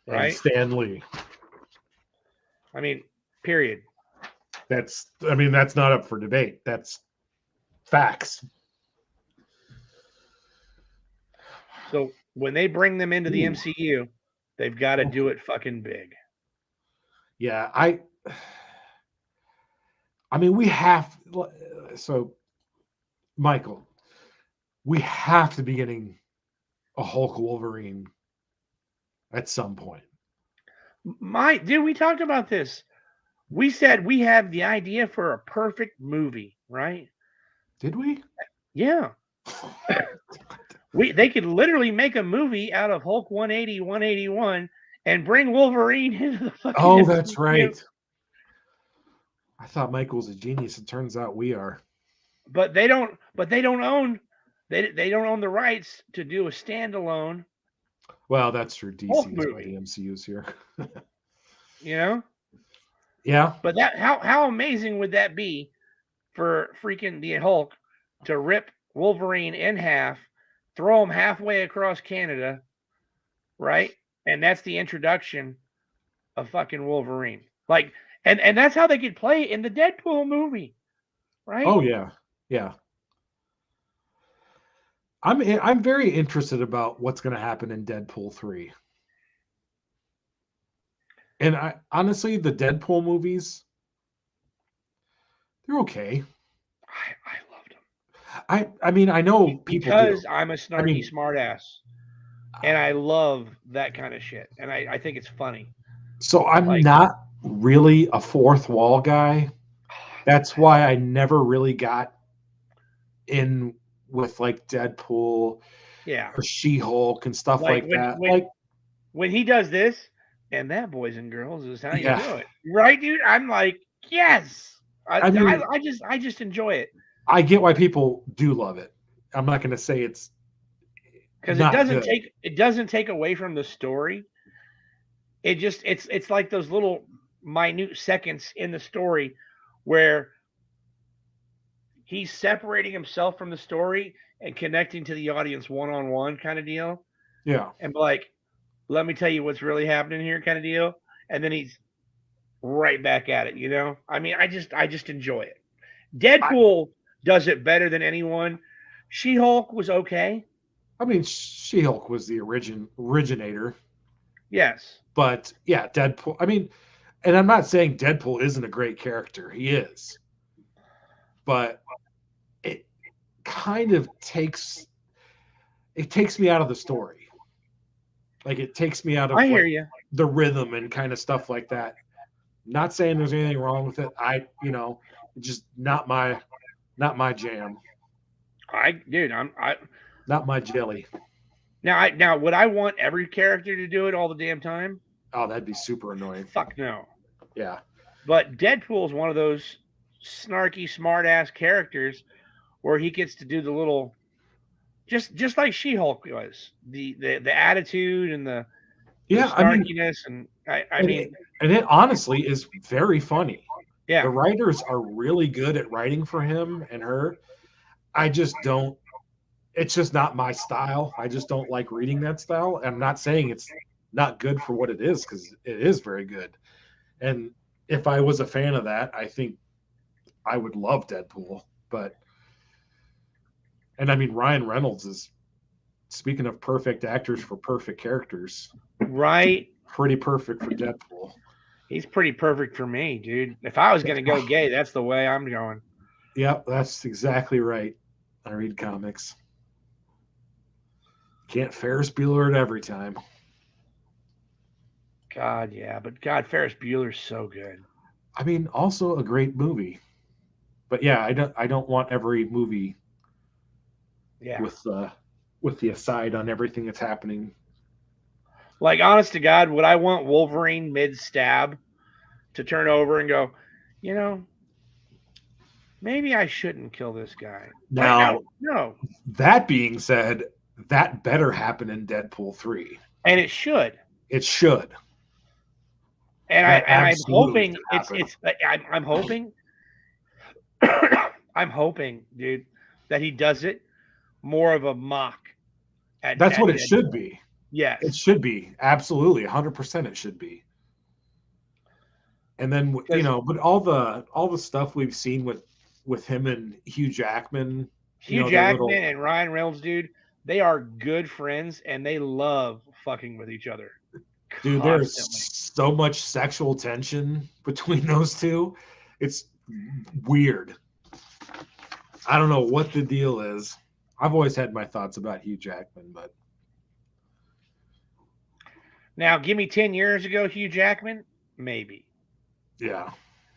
Right? And Stan Lee. I mean, period. That's not up for debate. That's facts. So when they bring them into the MCU, they've got to do it fucking big. Yeah, I mean, we have. So, Michael, we have to be getting a Hulk Wolverine at some point. Dude, we talked about this. We said we have the idea for a perfect movie, right? Did we? Yeah. They could literally make a movie out of Hulk 180, 181 and bring Wolverine into the fucking Oh, that's MCU. right. I thought Michael was a genius. It turns out we are. But they don't own the rights to do a standalone. Well, that's true. DC Hulk is why movie. the MCU's here. You know? Yeah. But how amazing would that be for freaking the Hulk to rip Wolverine in half, throw him halfway across Canada, right? And that's the introduction of fucking Wolverine. Like, and that's how they could play it in the Deadpool movie, right? Oh yeah, yeah. I'm very interested about what's going to happen in Deadpool 3. And I honestly, the Deadpool movies, they're okay. I loved them. I mean, I know people because do. I'm a snarky smartass, and I love that kind of shit, and I think it's funny. So I'm not really a fourth wall guy. That's why I never really got in with like Deadpool, or She-Hulk and stuff like that. When he does this, and that, boys and girls, is how you do it, right, dude? I'm like, yes. I just enjoy it. I get why people do love it. I'm not going to say it's because it doesn't take away from the story. It just it's like those little minute seconds in the story where he's separating himself from the story and connecting to the audience one-on-one kind of deal. Yeah. And like, let me tell you what's really happening here kind of deal. And then he's right back at it, you know? I mean, I just enjoy it. Deadpool does it better than anyone. She-Hulk was okay. I mean, She-Hulk was the originator. Yes. But yeah, Deadpool. I mean, and I'm not saying Deadpool isn't a great character. He is. But it kind of takes me out of the story. Like it takes me out of the rhythm and kind of stuff like that. Not saying there's anything wrong with it. Just not my jam. Not my jelly. Now would I want every character to do it all the damn time? Oh, that'd be super annoying. Fuck no. Yeah. But Deadpool's one of those snarky, smart ass characters where he gets to do the little, just like She-Hulk was, the attitude and the snarkiness, and it honestly is very funny. Yeah, the writers are really good at writing for him and her. I just don't. It's just not my style. I just don't like reading that style. I'm not saying it's not good for what it is, because it is very good. And if I was a fan of that, I think I would love Deadpool. And I mean, Ryan Reynolds is, speaking of perfect actors for perfect characters, right? Pretty perfect for Deadpool. He's pretty perfect for me, dude. If I was going to go gay, that's the way I'm going. Yep, that's exactly right. I read comics. Can't Ferris Bueller it every time. God, yeah, but God, Ferris Bueller's so good. I mean, also a great movie. But yeah, I don't want every movie with the aside on everything that's happening. Like, honest to God, would I want Wolverine mid-stab to turn over and go, you know, maybe I shouldn't kill this guy? Now, no. That being said, that better happen in Deadpool 3. And it should. It should. And I'm hoping I'm hoping I'm hoping, dude, that he does it more of a mock. That's what it should be. Yes. It should be. Absolutely. 100% it should be. And then, you know, but all the stuff we've seen with him and Hugh Jackman. Hugh Jackman and Ryan Reynolds, dude, they are good friends and they love fucking with each other. Dude, there's so much sexual tension between those two. It's weird. I don't know what the deal is. I've always had my thoughts about Hugh Jackman, but now give me 10 years ago, Hugh Jackman, maybe. Yeah.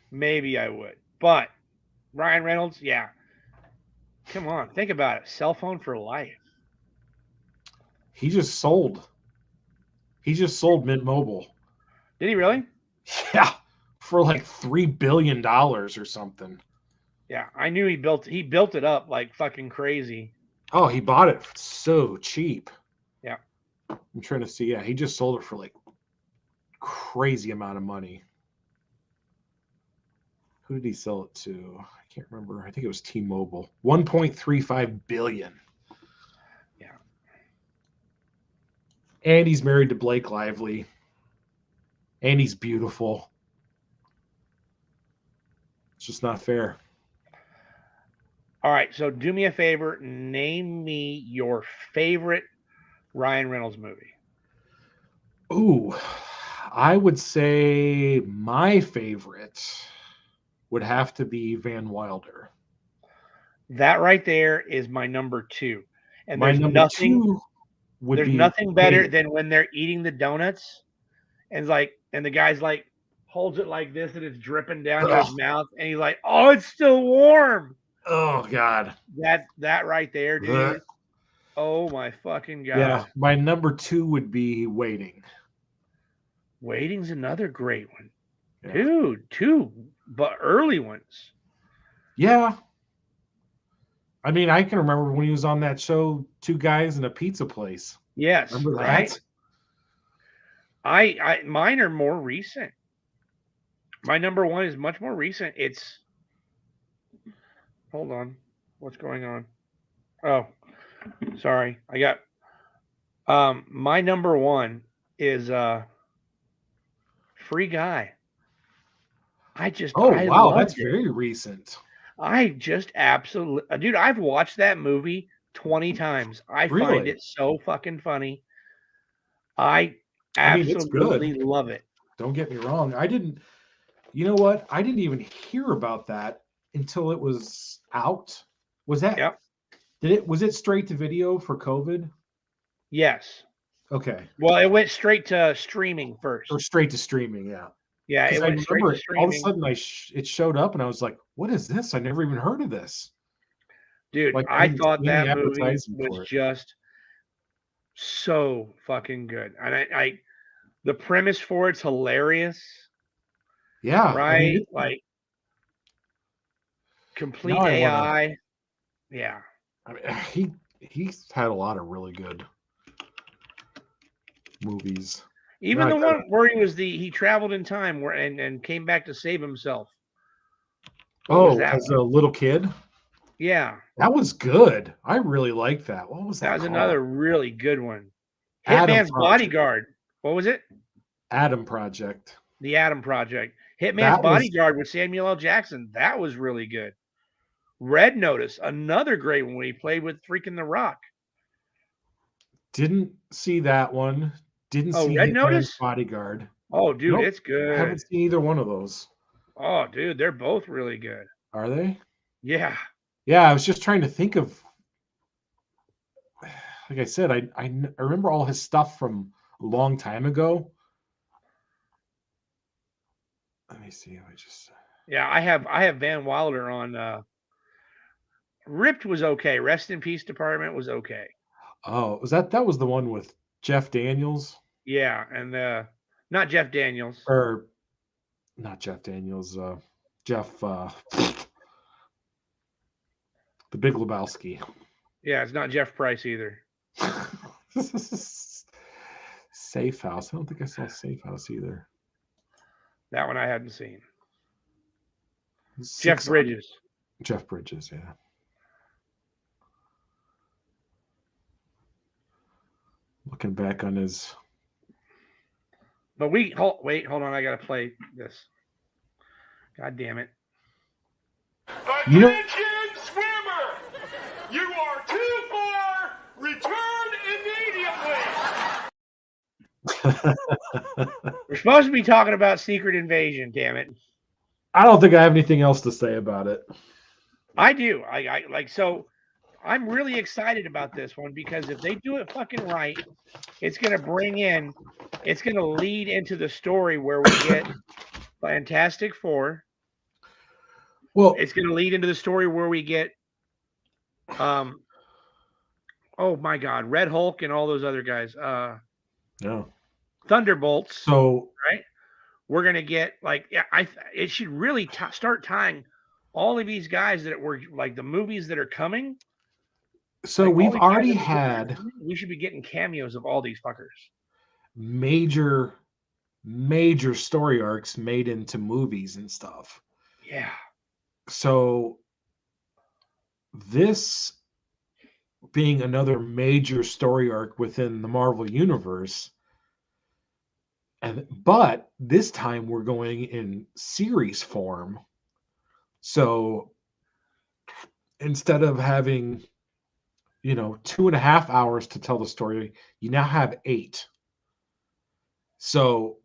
Maybe I would. But Ryan Reynolds, yeah. Come on, think about it. Cell phone for life. He just sold Mint Mobile. Did he really? Yeah, for like $3 billion or something. Yeah, I knew he built it up like fucking crazy. Oh, he bought it so cheap. Yeah. I'm trying to see. Yeah, he just sold it for like crazy amount of money. Who did he sell it to? I can't remember. I think it was T-Mobile. $1.35 billion. Yeah. And he's married to Blake Lively. And he's beautiful. It's just not fair. All right, so do me a favor. Name me your favorite Ryan Reynolds movie. Ooh, I would say my favorite would have to be Van Wilder. That right there is my number 2. And my there's nothing better Waiting. than when they're eating the donuts and the guy's like holds it like this and it's dripping down to his mouth and he's like, "Oh, it's still warm." Oh God. That right there, dude. Oh my fucking God. Yeah, my number 2 would be Waiting. Waiting's another great one. Yeah. Dude, 2 but early ones. Yeah. I mean, I can remember when he was on that show, Two Guys in a Pizza Place. Yes. Remember right? that? I mine are more recent. My number 1 is much more recent. It's hold on. What's going on? Oh, sorry. I got my number 1 is Free Guy. Wow, that's very recent. I just absolutely, dude, I've watched that movie 20 times. I find it so fucking funny. I absolutely love it. Don't get me wrong. You know what? I didn't even hear about that until it was out. Was that? Yep. Was it straight to video for COVID? Yes. Okay. Well, it went straight to streaming first. Or straight to streaming, yeah. Yeah, it went straight to streaming. All of a sudden, it showed up, and I was like, "What is this? I never even heard of this." Dude, I thought that movie was just so fucking good, and I the premise for it's hilarious. Yeah, right. Like complete AI. Yeah, I mean, he's had a lot of really good movies. Even the one where he traveled in time and came back to save himself. As a little kid? Yeah. That was good. I really liked that. What was that? That was called? Another really good one. Hitman's Bodyguard. What was it? Adam Project. The Adam Project. Hitman's Bodyguard with Samuel L. Jackson. That was really good. Red Notice, another great one when he played with freaking The Rock. Didn't see that one. Didn't see Red Notice? Bodyguard. Oh, dude, it's good. I haven't seen either one of those. Oh, dude, they're both really good. Are they? Yeah. Yeah, I was just trying to think of. Like I said, I remember all his stuff from a long time ago. Let me see. Yeah, I have Van Wilder on. Ripped was okay. Rest in Peace Department was okay. Oh, that was the one with Jeff Daniels? Yeah, and not Jeff Daniels. Or not Jeff Daniels, Jeff the Big Lebowski. Yeah, it's not Jeff Price either. Safe House. I don't think I saw Safe House either. That one I hadn't seen. Jeff Bridges. Jeff Bridges, yeah. Looking back on his. But wait, hold on. I gotta play this. God damn it! You know, swimmer, you are too far. Return immediately. We're supposed to be talking about Secret Invasion. Damn it! I don't think I have anything else to say about it. I do. I like so. I'm really excited about this one because if they do it fucking right, it's going to lead into the story where we get Fantastic Four. Well, it's going to lead into the story where we get, oh my God, Red Hulk and all those other guys. Yeah. Thunderbolts. So, right. We're going to get it should really start tying all of these guys that were like the movies that are coming. So we've already had. We should be getting cameos of all these fuckers. Major story arcs made into movies and stuff. Yeah. So this being another major story arc within the Marvel Universe, but this time we're going in series form. So instead of having 2.5 hours to tell the story, you now have 8. So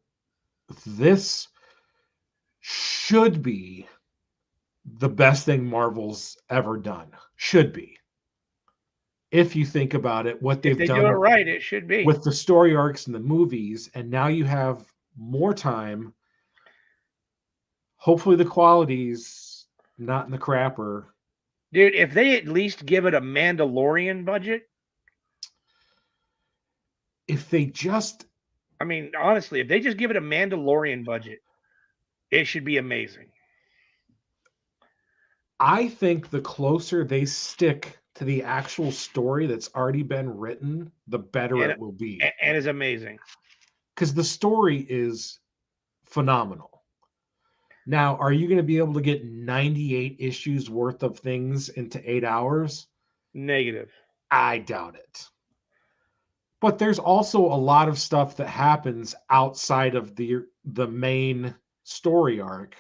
this should be the best thing Marvel's ever done. Should be. If you think about it, what they've done. If they do it right, it should be. With the story arcs in the movies, and now you have more time. Hopefully the quality's not in the crapper. Dude, if they at least give it a Mandalorian budget. If they just. I mean, honestly, if they just give it a Mandalorian budget, it should be amazing. I think the closer they stick to the actual story that's already been written, the better it will be. And is amazing. Because the story is phenomenal. Now, are you going to be able to get 98 issues worth of things into 8 hours? Negative. I doubt it. But there's also a lot of stuff that happens outside of the main story arc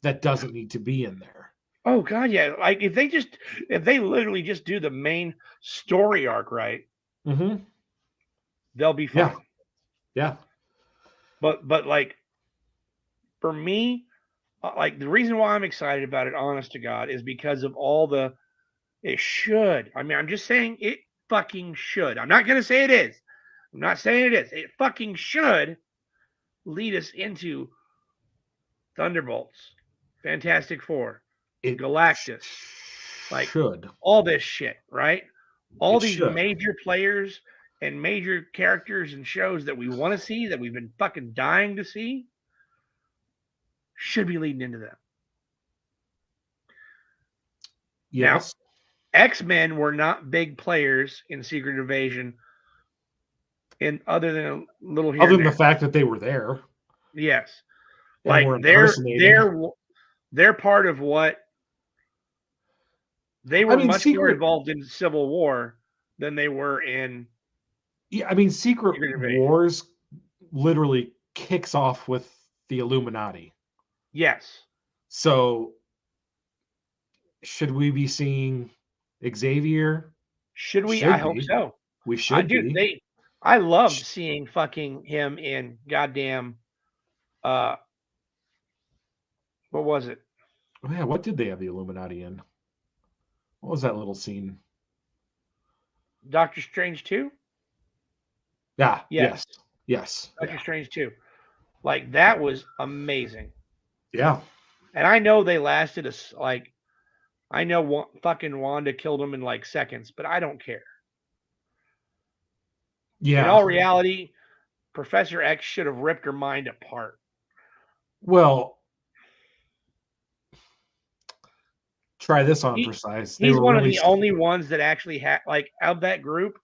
that doesn't need to be in there. Oh God, yeah. Like if they literally just do the main story arc right, they'll be fine. Yeah. But like for me, like the reason why I'm excited about it, honest to God, is because of all it should. I mean, I'm just saying it fucking should. I'm not going to say it is. I'm not saying it is. It fucking should lead us into Thunderbolts, Fantastic Four, Galactus, like all this shit, right? All these major players and major characters and shows that we want to see, that we've been fucking dying to see, should be leading into them. Yes. Now, X-Men were not big players in Secret Invasion, other than a little here. Other than the fact that they were there. Yes. Like they're part of what they were much more involved in Civil War than they were in. Yeah, I mean, Secret Wars literally kicks off with the Illuminati. Yes. So, should we be seeing Xavier? Should we? I hope so. We should be. I loved seeing fucking him in goddamn. What was it? Oh yeah, what did they have the Illuminati in? What was that little scene? Doctor Strange 2? Yeah. Yes. Doctor Strange 2. Like that was amazing. Yeah. And I know they lasted I know fucking Wanda killed him in like seconds, but I don't care. Yeah. In all reality, Professor X should have ripped her mind apart. Well, try this on for size. He's one of the only ones that actually had, like, of that group.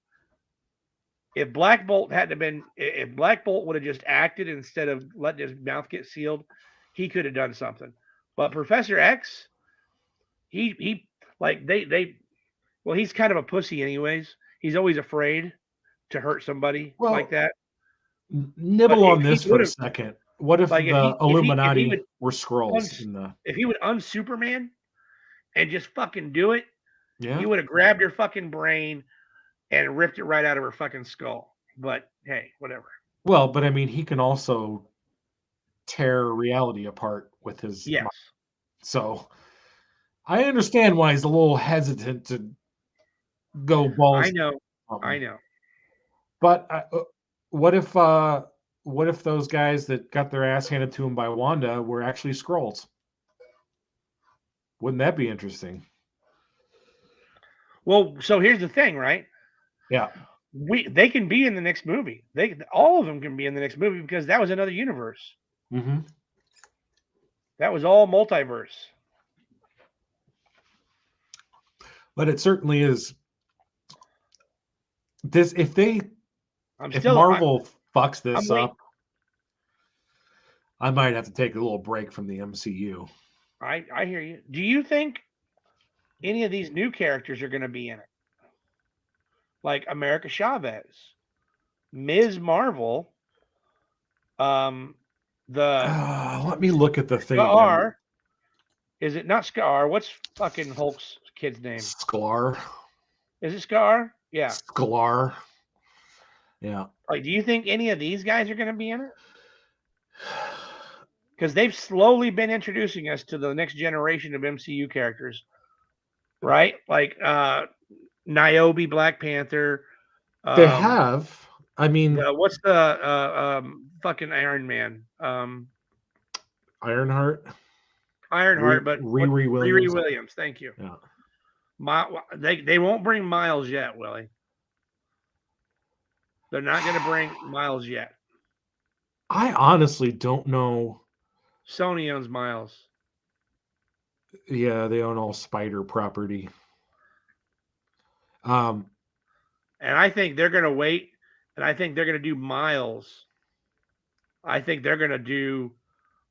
If Black Bolt if Black Bolt would have just acted instead of letting his mouth get sealed, he could have done something. But Professor X, he's kind of a pussy anyways. He's always afraid to hurt somebody like that. Nibble on this for a second. What if the Illuminati were Skrulls? If he would un-Superman and just fucking do it, yeah, he would have grabbed her fucking brain and ripped it right out of her fucking skull. But hey, whatever. Well, but I mean, he can also tear reality apart with his mind. So I understand why he's a little hesitant to go balls. I know. But what if those guys that got their ass handed to them by Wanda were actually Skrulls? Wouldn't that be interesting? Well, so here's the thing, right? Yeah. They can be in the next movie. All of them can be in the next movie because that was another universe. Mm-hmm. That was all multiverse. But it certainly is. If Marvel fucks this up, I might have to take a little break from the MCU. I hear you. Do you think any of these new characters are going to be in it? Like America Chavez, Ms. Marvel, let me look at the thing. Scar. Is it not Scar? What's fucking Hulk's kid's name? Sklar. Is it Scar? Yeah. Sklar. Yeah. Like, do you think any of these guys are going to be in it? Because they've slowly been introducing us to the next generation of MCU characters, right? Like Niobe, Black Panther. They have. I mean, what's the fucking Iron Man? Ironheart. But Riri Williams. Thank you. Yeah. They won't bring Miles yet, Willie. They're not going to bring Miles yet. I honestly don't know. Sony owns Miles. Yeah, they own all Spider property. And I think they're going to wait, and I think they're going to do Miles. I think they're going to do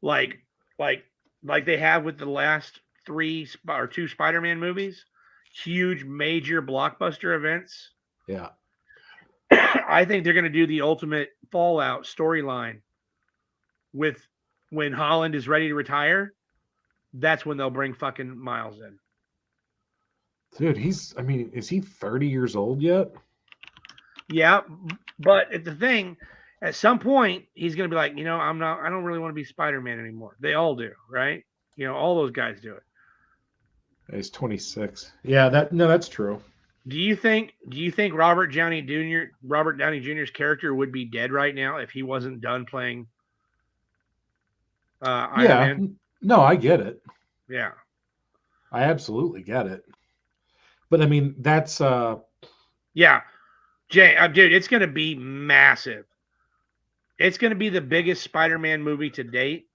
like they have with the last 2 Spider-Man movies, huge major blockbuster events. Yeah. I think they're going to do the ultimate Fallout storyline with when Holland is ready to retire. That's when they'll bring fucking Miles in. Dude, is he 30 years old yet? Yeah, but the thing, at some point, he's going to be like, I don't really want to be Spider-Man anymore. They all do, right? All those guys do it. He's 26. Yeah, that's true. Do you think Robert Downey Jr.'s character would be dead right now if he wasn't done playing Iron Man? No, I get it. Yeah. I absolutely get it. But I mean, that's yeah. Jay, dude, it's going to be massive. It's going to be the biggest Spider-Man movie to date.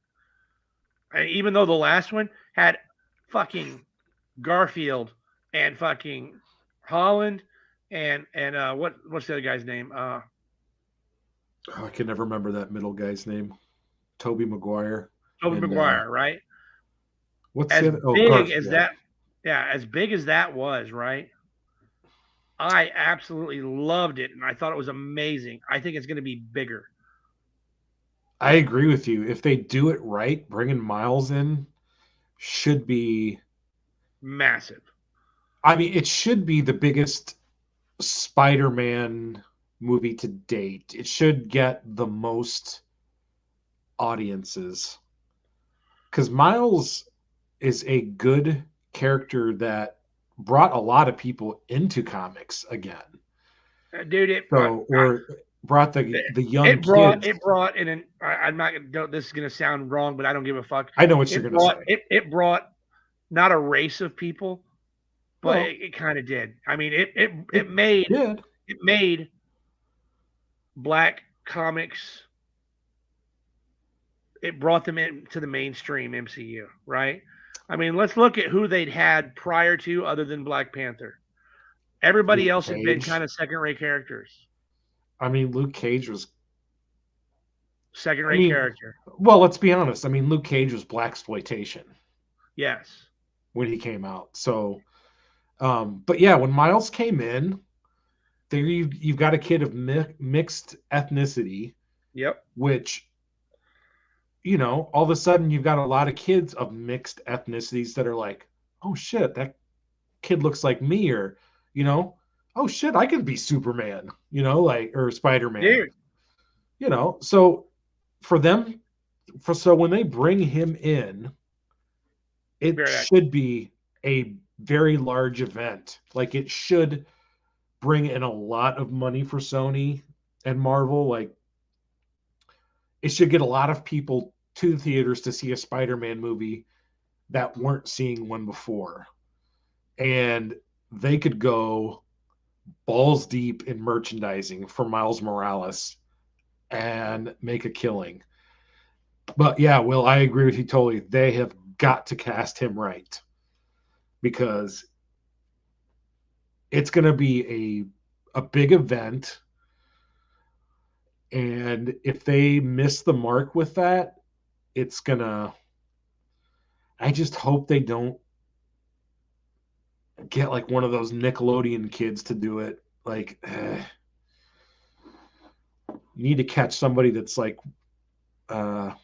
Even though the last one had fucking Garfield and fucking Holland and what's the other guy's name? I can never remember that middle guy's name. Tobey Maguire. Right? What's as it? Big as that? Yeah, as big as that was, right? I absolutely loved it, and I thought it was amazing. I think it's going to be bigger. I agree with you. If they do it right, bringing Miles in should be massive. I mean, it should be the biggest Spider-Man movie to date. It should get the most audiences. Because Miles is a good character that brought a lot of people into comics again. Dude, brought the young kids. It brought in an. I'm not. This is gonna sound wrong, but I don't give a fuck. I know what you're gonna say. It brought not a race of people, but it kind of did. I mean, it made black comics. It brought them into the mainstream MCU, right? I mean, let's look at who they'd had prior to, other than Black Panther. Everybody else had been kind of second-rate characters. I mean, Luke Cage was second-rate character. Well, let's be honest. I mean, Luke Cage was blaxploitation. Yes. When he came out. So, but yeah, when Miles came in, there you've got a kid of mixed ethnicity. Yep. Which, you know, all of a sudden you've got a lot of kids of mixed ethnicities that are like, oh shit, that kid looks like me, or, you know, oh shit, I could be Superman, you know, like, or Spider-Man. Dude. You know, so so when they bring him in, it should be a very large event. Like, it should bring in a lot of money for Sony and Marvel. Like, it should get a lot of people to the theaters to see a Spider-Man movie that weren't seeing one before. And they could go balls deep in merchandising for Miles Morales and make a killing. But yeah, Will, I agree with you totally. They have got to cast him right, because it's going to be a big event. And if they miss the mark with that, it's going to, I just hope they don't get like one of those Nickelodeon kids to do it. Like, you need to catch somebody that's like the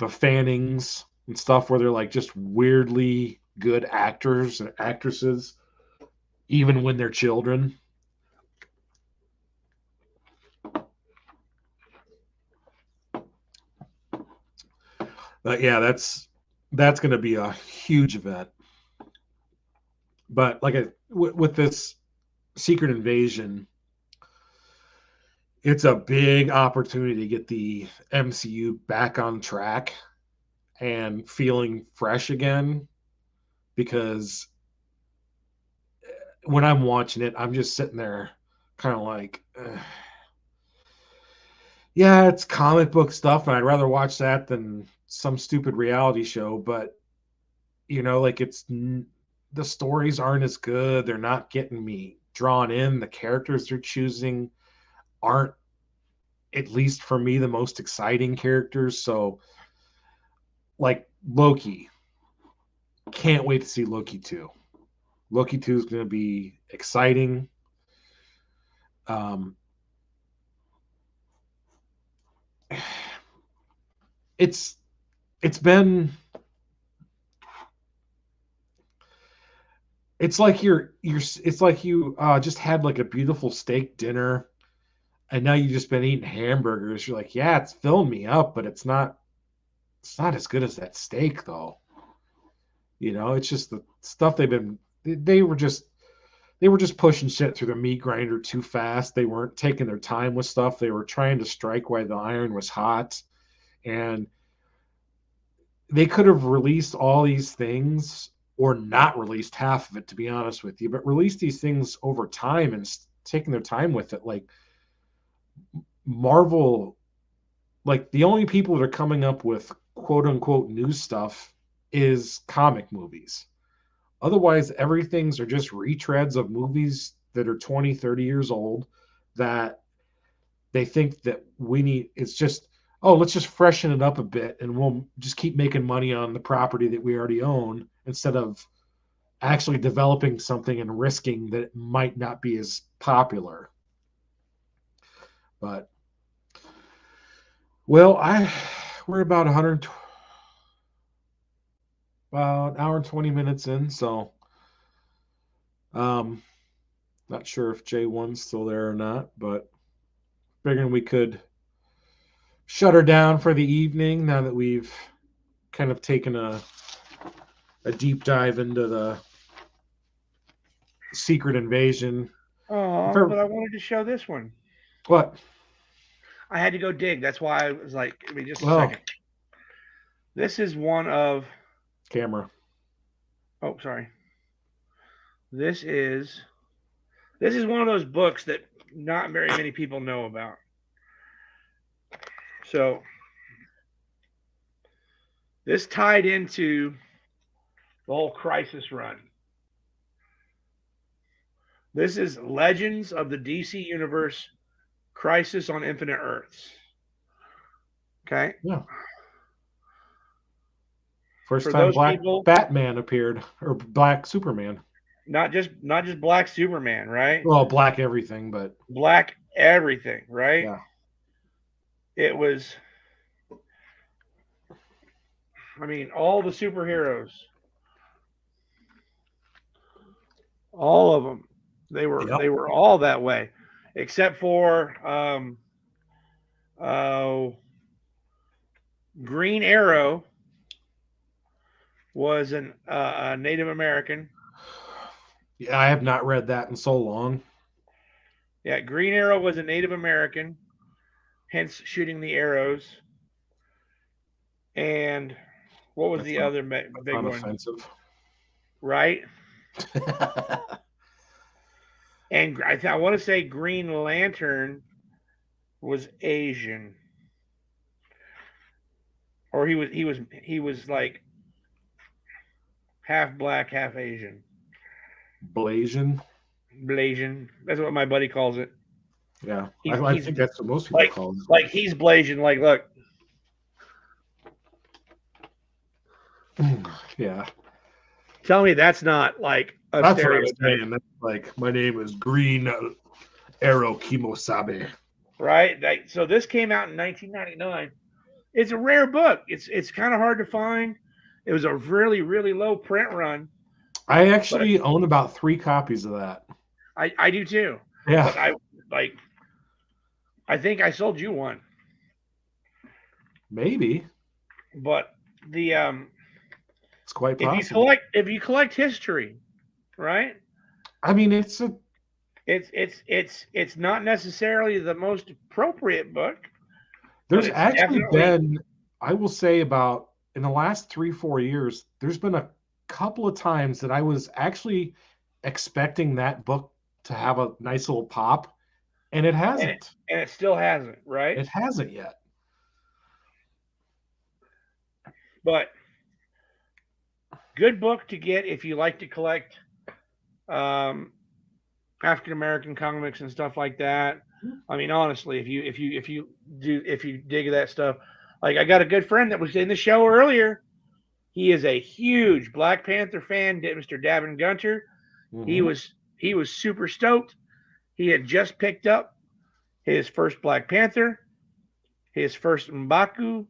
Fannings and stuff, where they're like just weirdly good actors and actresses, even when they're children. But yeah, that's going to be a huge event. But like with this Secret Invasion, it's a big opportunity to get the MCU back on track and feeling fresh again, because when I'm watching it, I'm just sitting there kind of like, yeah, it's comic book stuff, and I'd rather watch that than some stupid reality show. But, you know, like, the stories aren't as good. They're not getting me drawn in. The characters they're choosing aren't, at least for me, the most exciting characters. So, like, Loki, can't wait to see Loki 2. Loki 2 is going to be exciting. It's been, it's like you just had like a beautiful steak dinner, and now you've just been eating hamburgers. You're like, yeah, it's filling me up, but it's not as good as that steak, though. You know, it's just the stuff they were just pushing shit through the meat grinder too fast. They weren't taking their time with stuff. They were trying to strike while the iron was hot. And they could have released all these things, or not released half of it, to be honest with you, but released these things over time and taking their time with it. Like, Marvel, like, the only people that are coming up with quote unquote new stuff is comic movies. Otherwise, everything's are just retreads of movies that are 20, 30 years old that they think that we need. It's just, oh, let's just freshen it up a bit and we'll just keep making money on the property that we already own, instead of actually developing something and risking that it might not be as popular. But, well, we're about about an hour and 20 minutes in, so not sure if J1's still there or not, but figuring we could shut her down for the evening now that we've kind of taken a deep dive into the Secret Invasion. Oh, but I wanted to show this one. What? I had to go dig. That's why I was like, give me just a Oh. second. This is one of Camera. Oh, sorry. This is one of those books that not very many people know about. So this tied into the whole Crisis run. This is Legends of the DC Universe Crisis on Infinite Earths. Okay? Yeah. First For time those Black people- Batman appeared, or Black Superman. Not just Black Superman, right? Well, Black everything, but Black everything, right? yeah. It was, I mean, all the superheroes, all of them, they were all that way, except for Green Arrow was a Native American. Yeah, I have not read that in so long. Yeah, Green Arrow was a Native American, hence shooting the arrows. And what was the other big one? Unoffensive. Right? And I want to say Green Lantern was Asian, or he was like half black, half Asian. Blasian. That's what my buddy calls it. Yeah, I think that's what most people call it. Like he's Blasian. Like, look. Yeah. Tell me that's not like a That's what I'm stereotype. saying. That's like, my name is Green Arrow Kimosabe. Right? So this came out in 1999. It's a rare book. It's kind of hard to find. It was a really, really low print run. I actually own about 3 copies of that. I do too. Yeah. But I think I sold you one. Maybe. But the it's quite possible. If you collect history, right? I mean, it's not necessarily the most appropriate book. There's actually been, I will say, about in the last 3-4 years, there's been a couple of times that I was actually expecting that book to have a nice little pop, and it hasn't. And it still hasn't, right? It hasn't yet. But good book to get if you like to collect African American comics and stuff like that. I mean, honestly, if you dig that stuff, like I got a good friend that was in the show earlier. He is a huge Black Panther fan, Mr. Davin Gunter. Mm-hmm. He was super stoked. He had just picked up his first Black Panther, his first M'Baku,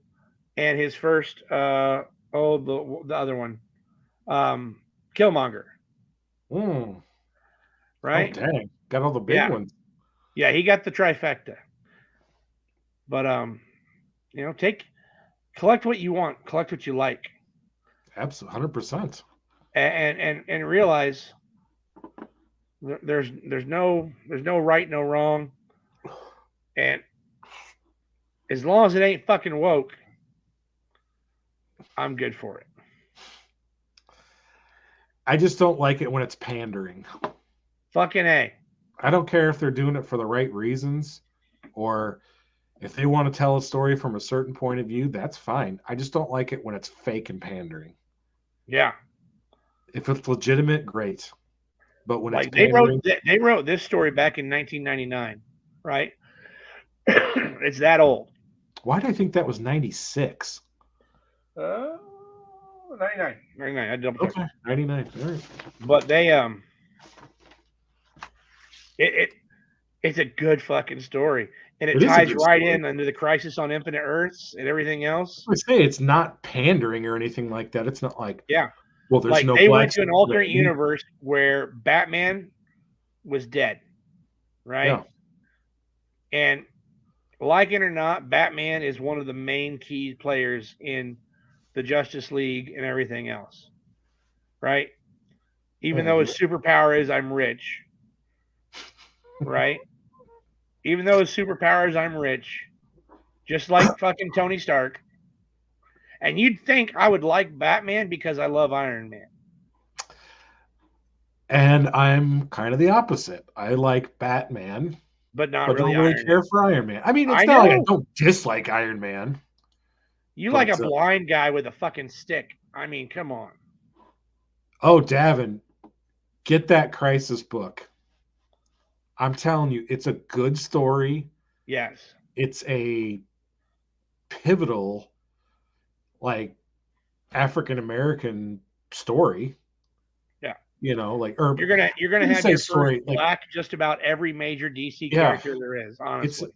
and his first the other one, Killmonger. Right? Oh, dang. Got all the big ones. Yeah, he got the trifecta. But collect what you want, collect what you like. Absolutely, 100%. And realize there's no right, no wrong. And as long as it ain't fucking woke, I'm good for it. I just don't like it when it's pandering. Fucking A. I don't care if they're doing it for the right reasons, or if they want to tell a story from a certain point of view, that's fine. I just don't like it when it's fake and pandering. Yeah. If it's legitimate, great. But when it's they pandering, wrote this story back in 1999, right? It's that old. Why do I think that was 96? 99. I double checked. Okay, 99. All right. But they it's a good fucking story, and it ties right in under the Crisis on Infinite Earths and everything else. I say it's not pandering or anything like that. It's not like well, there's like no. They went to an alternate universe where Batman was dead, right? Yeah. And like it or not, Batman is one of the main key players in the Justice League and everything else, right? Even though his superpower is I'm rich, right? Even though his superpowers, I'm rich, just like fucking Tony Stark. And you'd think I would like Batman because I love Iron Man. And I'm kind of the opposite. I like Batman, but don't really really care for Iron Man. I mean, it's not like I don't dislike Iron Man. You like a blind guy with a fucking stick. I mean, come on. Oh, Davin, get that Crisis book. I'm telling you, it's a good story. Yes. It's a pivotal, like, African American story. Yeah. You know, like, or you're gonna have your story black just about every major DC character there is, honestly.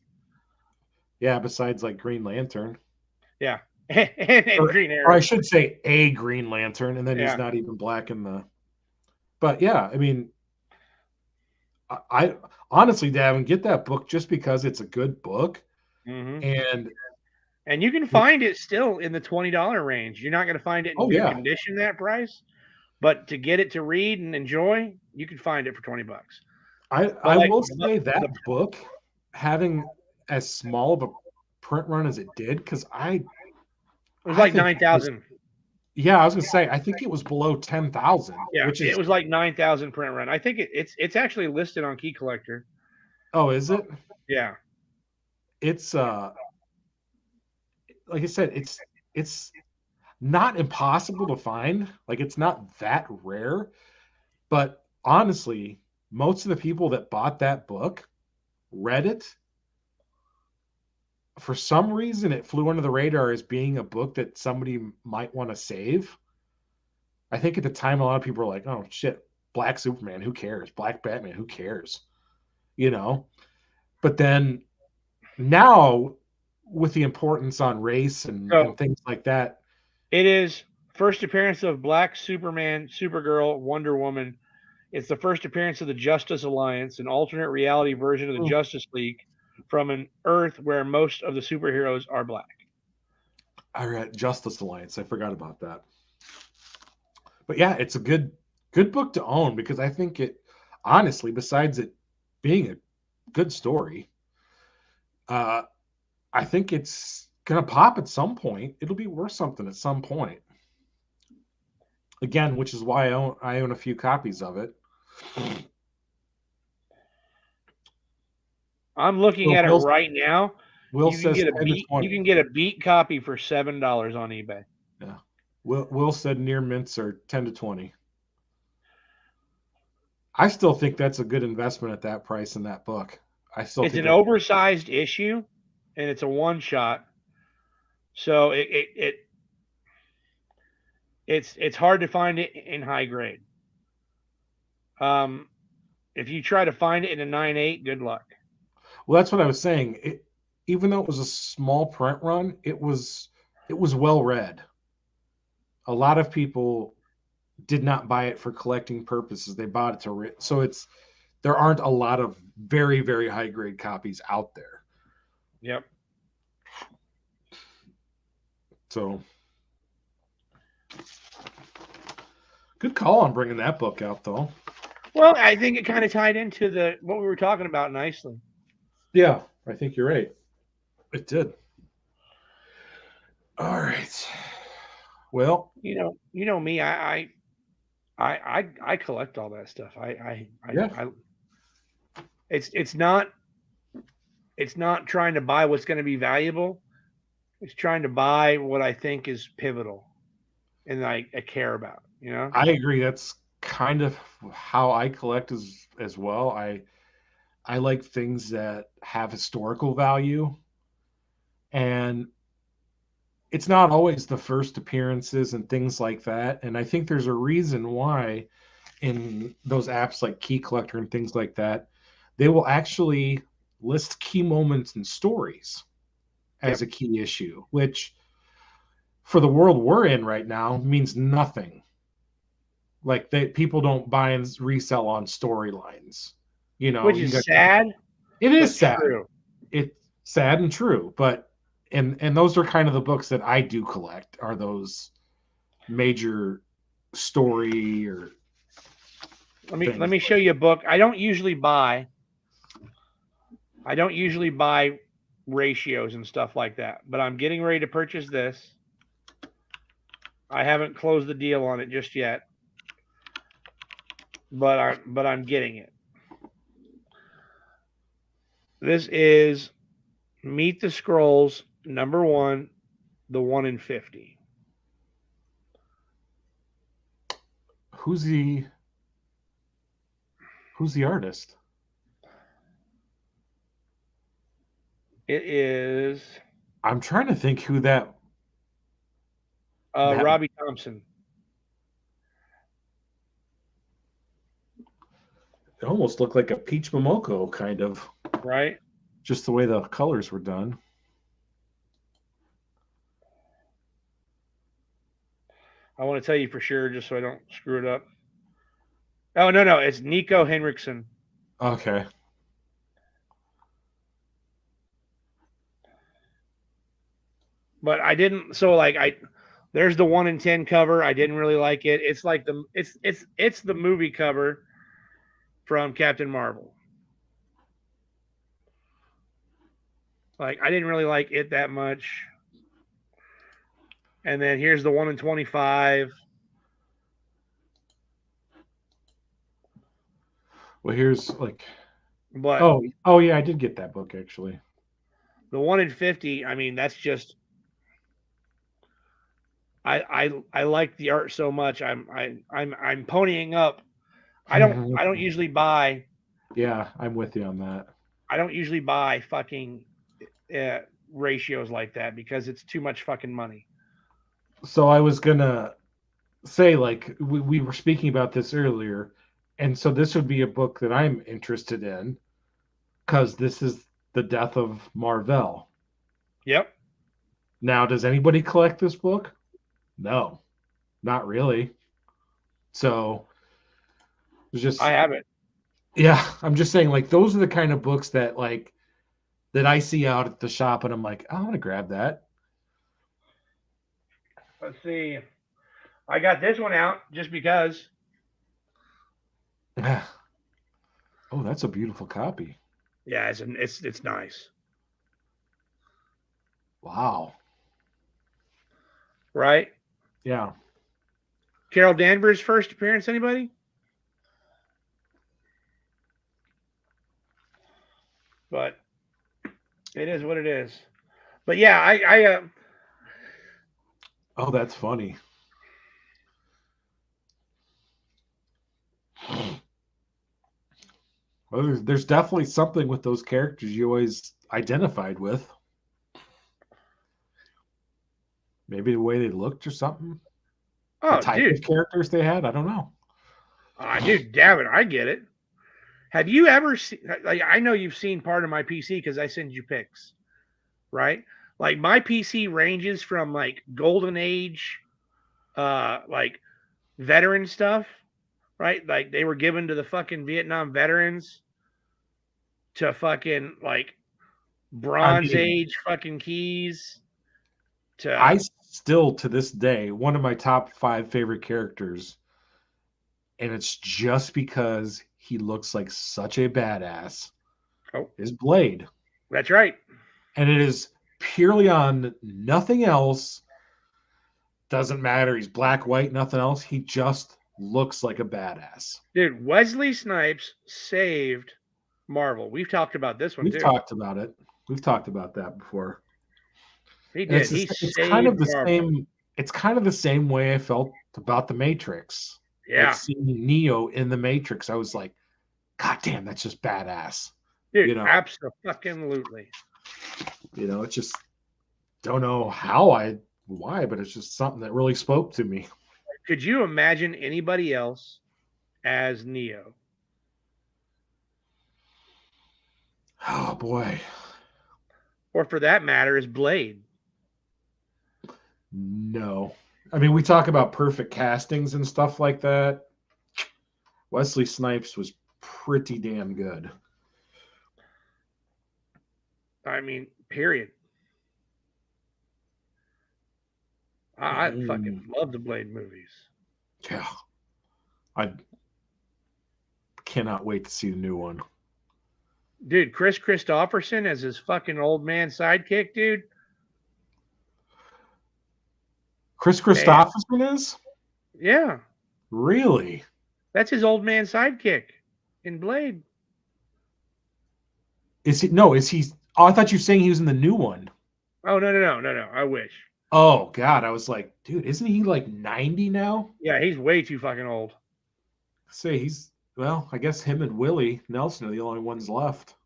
Besides like Green Lantern. Yeah. and Green Arrow. Or I should say a Green Lantern, and then he's not even black in the. But yeah, I mean, I honestly, Davin, get that book just because it's a good book, and you can find it still in the $20 range. You're not going to find it in good condition that price, but to get it to read and enjoy, you can find it for $20. I will say that book having as small of a print run as it did, because it was like 9,000. Yeah, I was gonna say I think it was below 10,000. Yeah, it was like 9,000 print run. I think it's actually listed on Key Collector. Oh, is it? Yeah. It's like I said, it's not impossible to find. Like, it's not that rare, but honestly, most of the people that bought that book read it. For some reason, it flew under the radar as being a book that somebody might want to save. I think at the time, a lot of people were like, oh, shit, Black Superman, who cares? Black Batman, who cares? You know? But then now, with the importance on race and things like that. It is first appearance of Black Superman, Supergirl, Wonder Woman. It's the first appearance of the Justice Alliance, an alternate reality version of the Justice League, from an Earth where most of the superheroes are black. I read Justice Alliance. I forgot about that. But yeah, it's a good book to own, because I think it, honestly, besides it being a good story, I think it's going to pop at some point. It'll be worth something at some point. Again, which is why I own a few copies of it. I'm looking at it right now. Will you can get a beat copy for $7 on eBay. Yeah. Will said near mints are 10 to 20. I still think that's a good investment at that price in that book. It's an oversized issue, and it's a one shot. So it's hard to find it in high grade. If you try to find it in a 9.8, good luck. Well, that's what I was saying. Even though it was a small print run, it was well read. A lot of people did not buy it for collecting purposes. They bought it to read. So there aren't a lot of very, very high grade copies out there. Yep. So good call on bringing that book out, though. Well, I think it kind of tied into what we were talking about nicely. Yeah, I think you're right. It did. All right. Well, you know me. I collect all that stuff. It's not trying to buy what's going to be valuable. It's trying to buy what I think is pivotal, and I care about. You know. I agree. That's kind of how I collect as well. I like things that have historical value, and it's not always the first appearances and things like that. And I think there's a reason why in those apps like Key Collector and things like that, they will actually list key moments and stories as a key issue, which for the world we're in right now means nothing. Like people don't buy and resell on storylines. You know, which is sad. It is sad. True. It's sad and true, but and those are kind of the books that I do collect, are those major story or. Let me show you a book I don't usually buy. I don't usually buy ratios and stuff like that, but I'm getting ready to purchase this. I haven't closed the deal on it just yet, but I'm getting it. This is Meet the Skrulls #1, the 1 in 50. Who's the artist? It is. I'm trying to think who that. Robbie Thompson. It almost looked like a Peach Momoko kind of. Right. Just the way the colors were done. I want to tell you for sure, just so I don't screw it up. Oh no, it's Nico Henriksen. Okay. But I didn't. So there's the 1 in 10 cover. I didn't really like it. It's like it's the movie cover from Captain Marvel. Like, I didn't really like it that much. And then here's the 1 in 25. Well, here's like. But oh yeah, I did get that book actually. The 1 in 50. I mean, that's just. I like the art so much. I'm ponying up. I don't usually buy. Yeah, I'm with you on that. I don't usually buy fucking ratios like that because it's too much fucking money. So I was gonna say, like, we were speaking about this earlier, and so this would be a book that I'm interested in because this is the death of Marvel. Yep. Now, does anybody collect this book? No, not really. So it's just I have it. Yeah, I'm just saying, like, those are the kind of books that that I see out at the shop, and I'm like, I want to grab that. Let's see. I got this one out just because. Oh, that's a beautiful copy. Yeah, it's nice. Wow. Right? Yeah. Carol Danvers' first appearance, anybody? But it is what it is. But yeah, I Oh, that's funny. Well, there's definitely something with those characters you always identified with. Maybe the way they looked or something. Oh, the type of characters they had. I don't know. Dude, damn it, I get it. Have you ever seen? Like, I know you've seen part of my PC because I send you pics, right? Like, my PC ranges from like Golden Age, like veteran stuff, right? Like, they were given to the fucking Vietnam veterans, to fucking like Bronze Age fucking keys. I still, to this day, one of my top 5 favorite characters, and it's just because he looks like such a badass, is Blade. That's right. And it is purely on nothing else. Doesn't matter. He's black, white, nothing else. He just looks like a badass. Dude, Wesley Snipes saved Marvel. We've talked about this one too. We've talked about it. We've talked about that before. He did. It's kind of the same. It's kind of the same way I felt about the Matrix. Yeah. Like seeing Neo in the Matrix, I was like, God damn, that's just badass. Dude, absolutely. You know, it's just don't know why, but it's just something that really spoke to me. Could you imagine anybody else as Neo? Oh boy. Or for that matter, as Blade. No. I mean, we talk about perfect castings and stuff like that. Wesley Snipes was pretty damn good. I mean, period. I fucking love the Blade movies. Yeah. I cannot wait to see the new one. Dude, Chris Christopherson as his fucking old man sidekick, dude. Chris Christopherson is? Yeah. Really? That's his old man sidekick in Blade. Is he? No, is he? Oh, I thought you were saying he was in the new one. Oh, no. I wish. Oh, God. I was like, dude, isn't he like 90 now? Yeah, he's way too fucking old. Say he's, well, I guess him and Willie Nelson are the only ones left.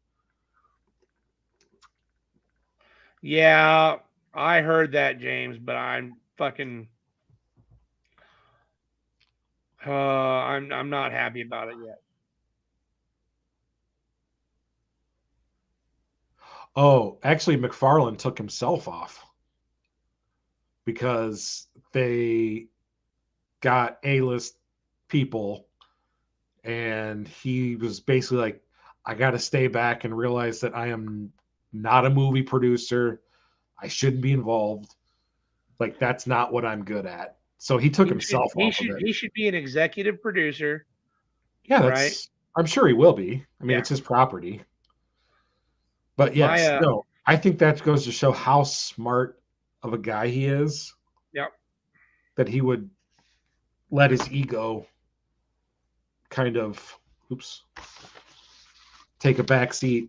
Yeah, I heard that, James, but I'm fucking I'm not happy about it yet. Oh, actually, McFarlane took himself off because they got A-list people, and he was basically like, I got to stay back and realize that I am not a movie producer. I shouldn't be involved. Like, that's not what I'm good at. So he took himself off of it. He should be an executive producer. Yeah, right? I'm sure he will be. I mean, Yeah. it's his property. But yes, no, I think that goes to show how smart of a guy he is. Yep. That he would let his ego kind of, take a back seat.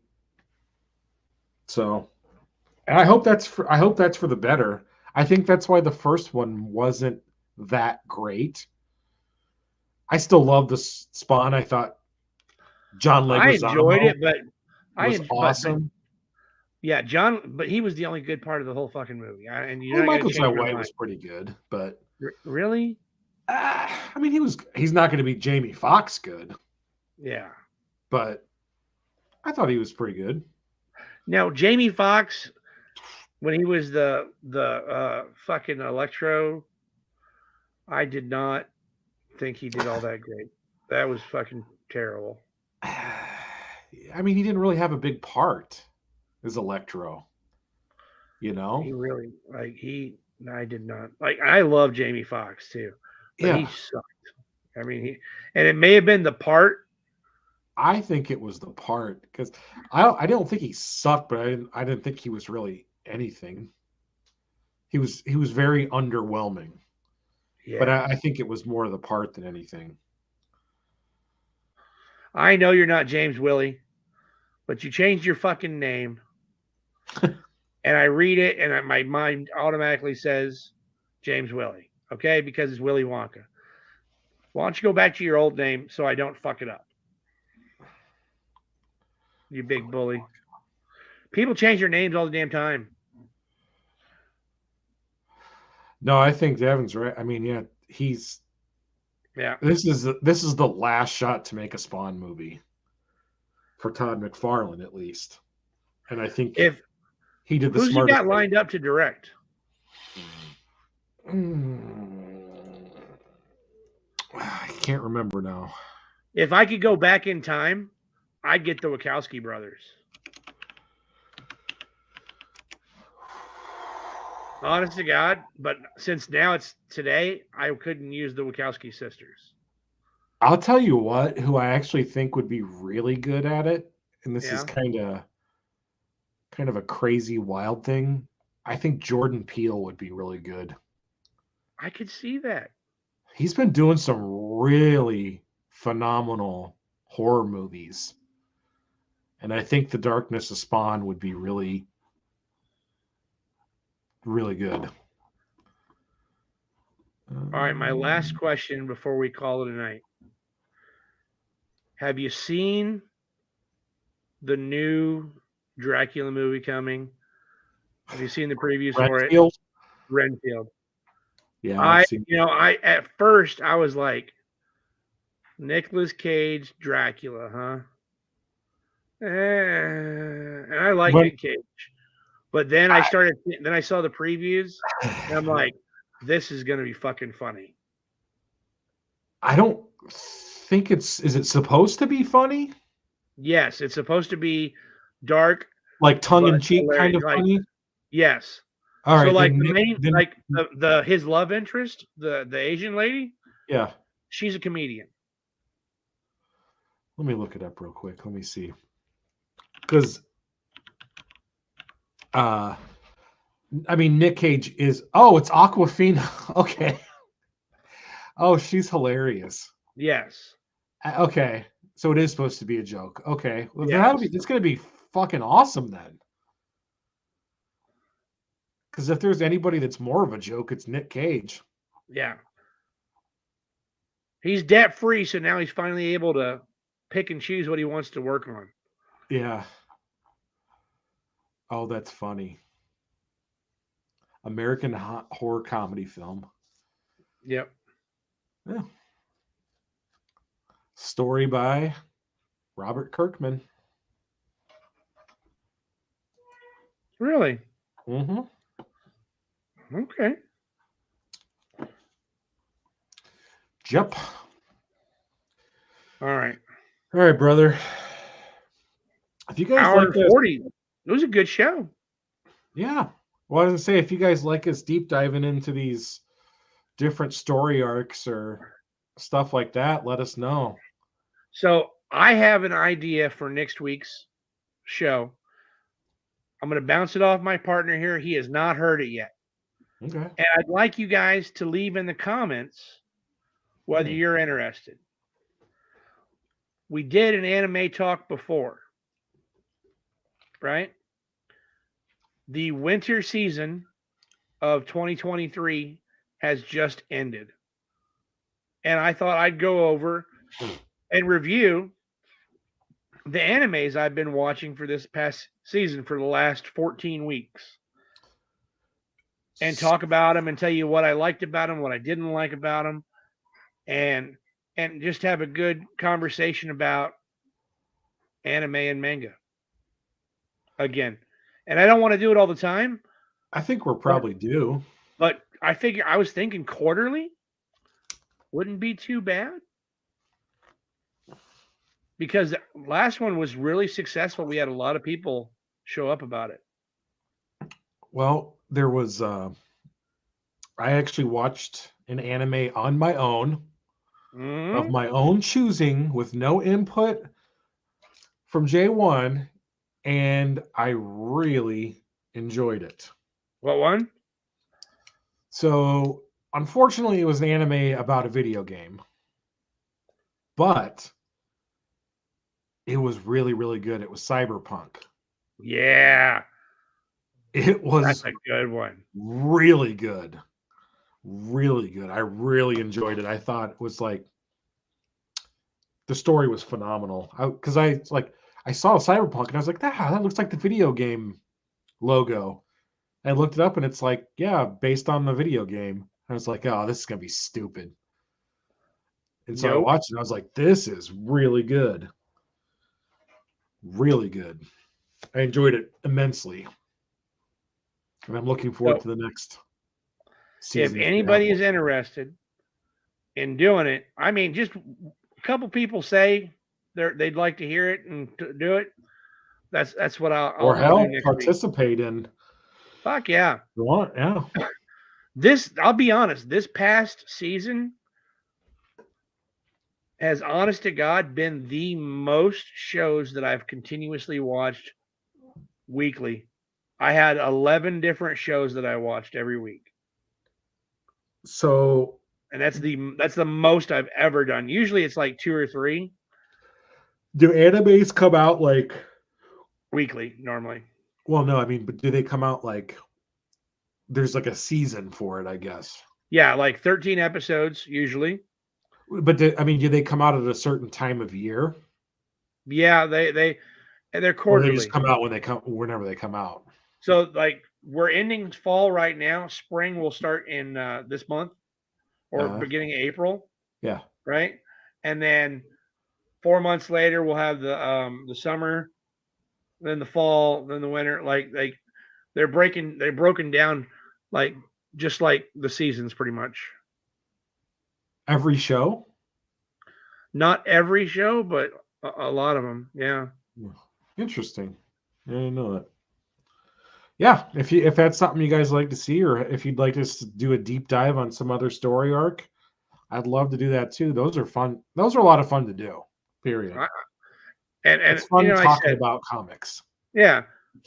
So, and I hope that's for the better. I think that's why the first one wasn't that great. I still love the Spawn. I thought John Leguizamo I enjoyed it, but was awesome. Yeah, John, but he was the only good part of the whole fucking movie. And Michael Jai White was pretty good, but really, I mean, he's not going to be Jamie Foxx good. Yeah, but I thought he was pretty good. Now, Jamie Foxx, when he was the fucking Electro, I did not think he did all that great. That was fucking terrible. I mean, he didn't really have a big part as Electro. You know? He really, I did not. Like, I love Jamie Foxx too. But he sucked. I mean, and it may have been the part. I think it was the part, because I don't think he sucked, but I didn't think he was really anything. He was very underwhelming. Yeah. But I think it was more the part than anything. I know you're not James Willie, but you changed your fucking name. And I read it, and my mind automatically says James Willie, okay? Because it's Willy Wonka. Why don't you go back to your old name so I don't fuck it up? You big bully. People change their names all the damn time. No, I think Devin's right. I mean, yeah, This is the last shot to make a Spawn movie for Todd McFarlane, at least. And I think if he did the who's smartest he got lined up to direct? I can't remember now. If I could go back in time, I'd get the Wachowski brothers. Honest to God, but since now it's today, I couldn't use the Wachowski sisters. I'll tell you what, who I actually think would be really good at it, and this is kind of a crazy, wild thing. I think Jordan Peele would be really good. I could see that. He's been doing some really phenomenal horror movies. And I think The Darkness of Spawn would be really, really good. All right, my last question before we call it a night. Have you seen the new Dracula movie coming? Have you seen the previews for it? Renfield. Yeah, at first I was like, Nicolas Cage, Dracula, huh? And I like Nick Cage. But then I saw the previews, and I'm like, this is going to be fucking funny. I don't think is it supposed to be funny? Yes, it's supposed to be dark. Like tongue-in-cheek kind of funny? Yes. All right. So like his love interest, the Asian lady? Yeah. She's a comedian. Let me look it up real quick. Let me see. Because, I mean, Nick Cage is. Oh, it's Aquafina. Okay. Oh, she's hilarious. Yes. Okay, so it is supposed to be a joke. Okay, well, Yes. it's gonna be fucking awesome then. Because if there's anybody that's more of a joke, it's Nick Cage. Yeah. He's debt free, so now he's finally able to pick and choose what he wants to work on. Yeah. Oh, that's funny. American horror comedy film. Yep. Yeah. Story by Robert Kirkman. Really? Mm-hmm. Okay. Yep. All right. All right, brother. If you guys Hour like and this, 40. It was a good show. yeah. Well, I was gonna say, if you guys like us deep diving into these different story arcs or stuff like that, let us know. So I have an idea for next week's show. I'm going to bounce it off my partner here. He has not heard it yet. Okay. And I'd like you guys to leave in the comments whether you're interested. We did an anime talk before, right? The winter season of 2023 has just ended. And I thought I'd go over and review the animes I've been watching for this past season for the last 14 weeks. And talk about them and tell you what I liked about them, what I didn't like about them, and just have a good conversation about anime and manga. Again. And I don't want to do it all the time. I think we're probably due. But I was thinking quarterly wouldn't be too bad. Because the last one was really successful. We had a lot of people show up about it. Well, there was I actually watched an anime on my own, of my own choosing, with no input from J1, and I really enjoyed it. What one? So, unfortunately, it was an anime about a video game, but it was really, really good. It was Cyberpunk. Yeah. It was That's a good one. Really good. Really good. I really enjoyed it. I thought it was like, the story was phenomenal. Because I saw Cyberpunk and I was like, that looks like the video game logo. I looked it up and it's like, yeah, based on the video game. I was like, oh, this is gonna be stupid. And so I watched it and I was like, this is really good. Really good. I enjoyed it immensely. And I'm looking forward to the next season. If anybody is interested in doing it, I mean, just a couple people say they'd like to hear it and to do it. That's what I'll or help do participate in. Fuck yeah. You want? Yeah. I'll be honest, this past season has, honest to God, been the most shows that I've continuously watched weekly. I had 11 different shows that I watched every week. So, and that's the most I've ever done. Usually it's like 2 or 3. Do animes come out like weekly normally? Well, no, I mean, but do they come out like there's like a season for it, I guess? Yeah, like 13 episodes usually. But do they come out at a certain time of year? Yeah, they're quarterly. Or they just come out whenever they come out. So like we're ending fall right now. Spring will start in this month or beginning of April. Yeah. Right. And then 4 months later we'll have the summer, then the fall, then the winter. Like they're broken down like just like the seasons pretty much. Every show? Not every show, but a lot of them. Yeah. Interesting. I didn't know that. Yeah, if that's something you guys like to see, or if you'd like us to do a deep dive on some other story arc, I'd love to do that too. Those are fun. Those are a lot of fun to do. Period. And it's fun I talking said, about comics. Yeah.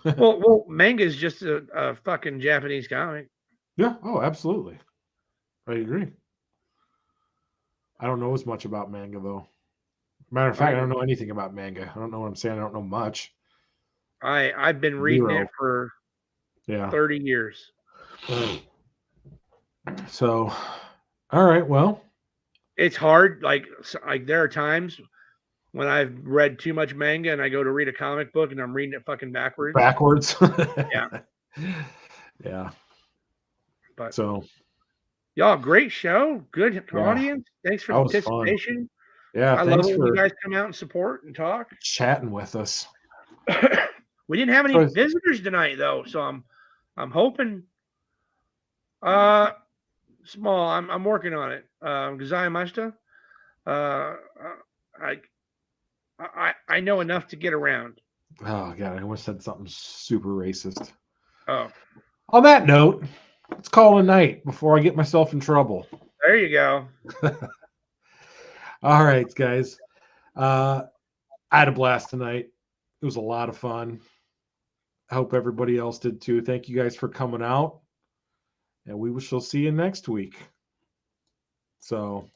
Well, manga is just a fucking Japanese comic. Yeah. Oh, absolutely. I agree. I don't know as much about manga though. Matter of fact, I don't know anything about manga. I don't know what I'm saying. I don't know much. I've been reading it for 30 years. So, all right. Well, it's hard. Like there are times when I've read too much manga and I go to read a comic book and I'm reading it fucking backwards. Yeah. Yeah. But so, y'all, great show. Good audience. Thanks for the participation. Fun. Yeah. I love it when you guys come out and support and talk. Chatting with us. We didn't have any visitors tonight though, so I'm hoping small. I'm working on it. Gazayamashita. I know enough to get around. Oh god, I almost said something super racist. Oh. On that note, let's call it a night before I get myself in trouble. There you go. All right, guys. I had a blast tonight. It was a lot of fun. I hope everybody else did too. Thank you guys for coming out. And we shall see you next week. So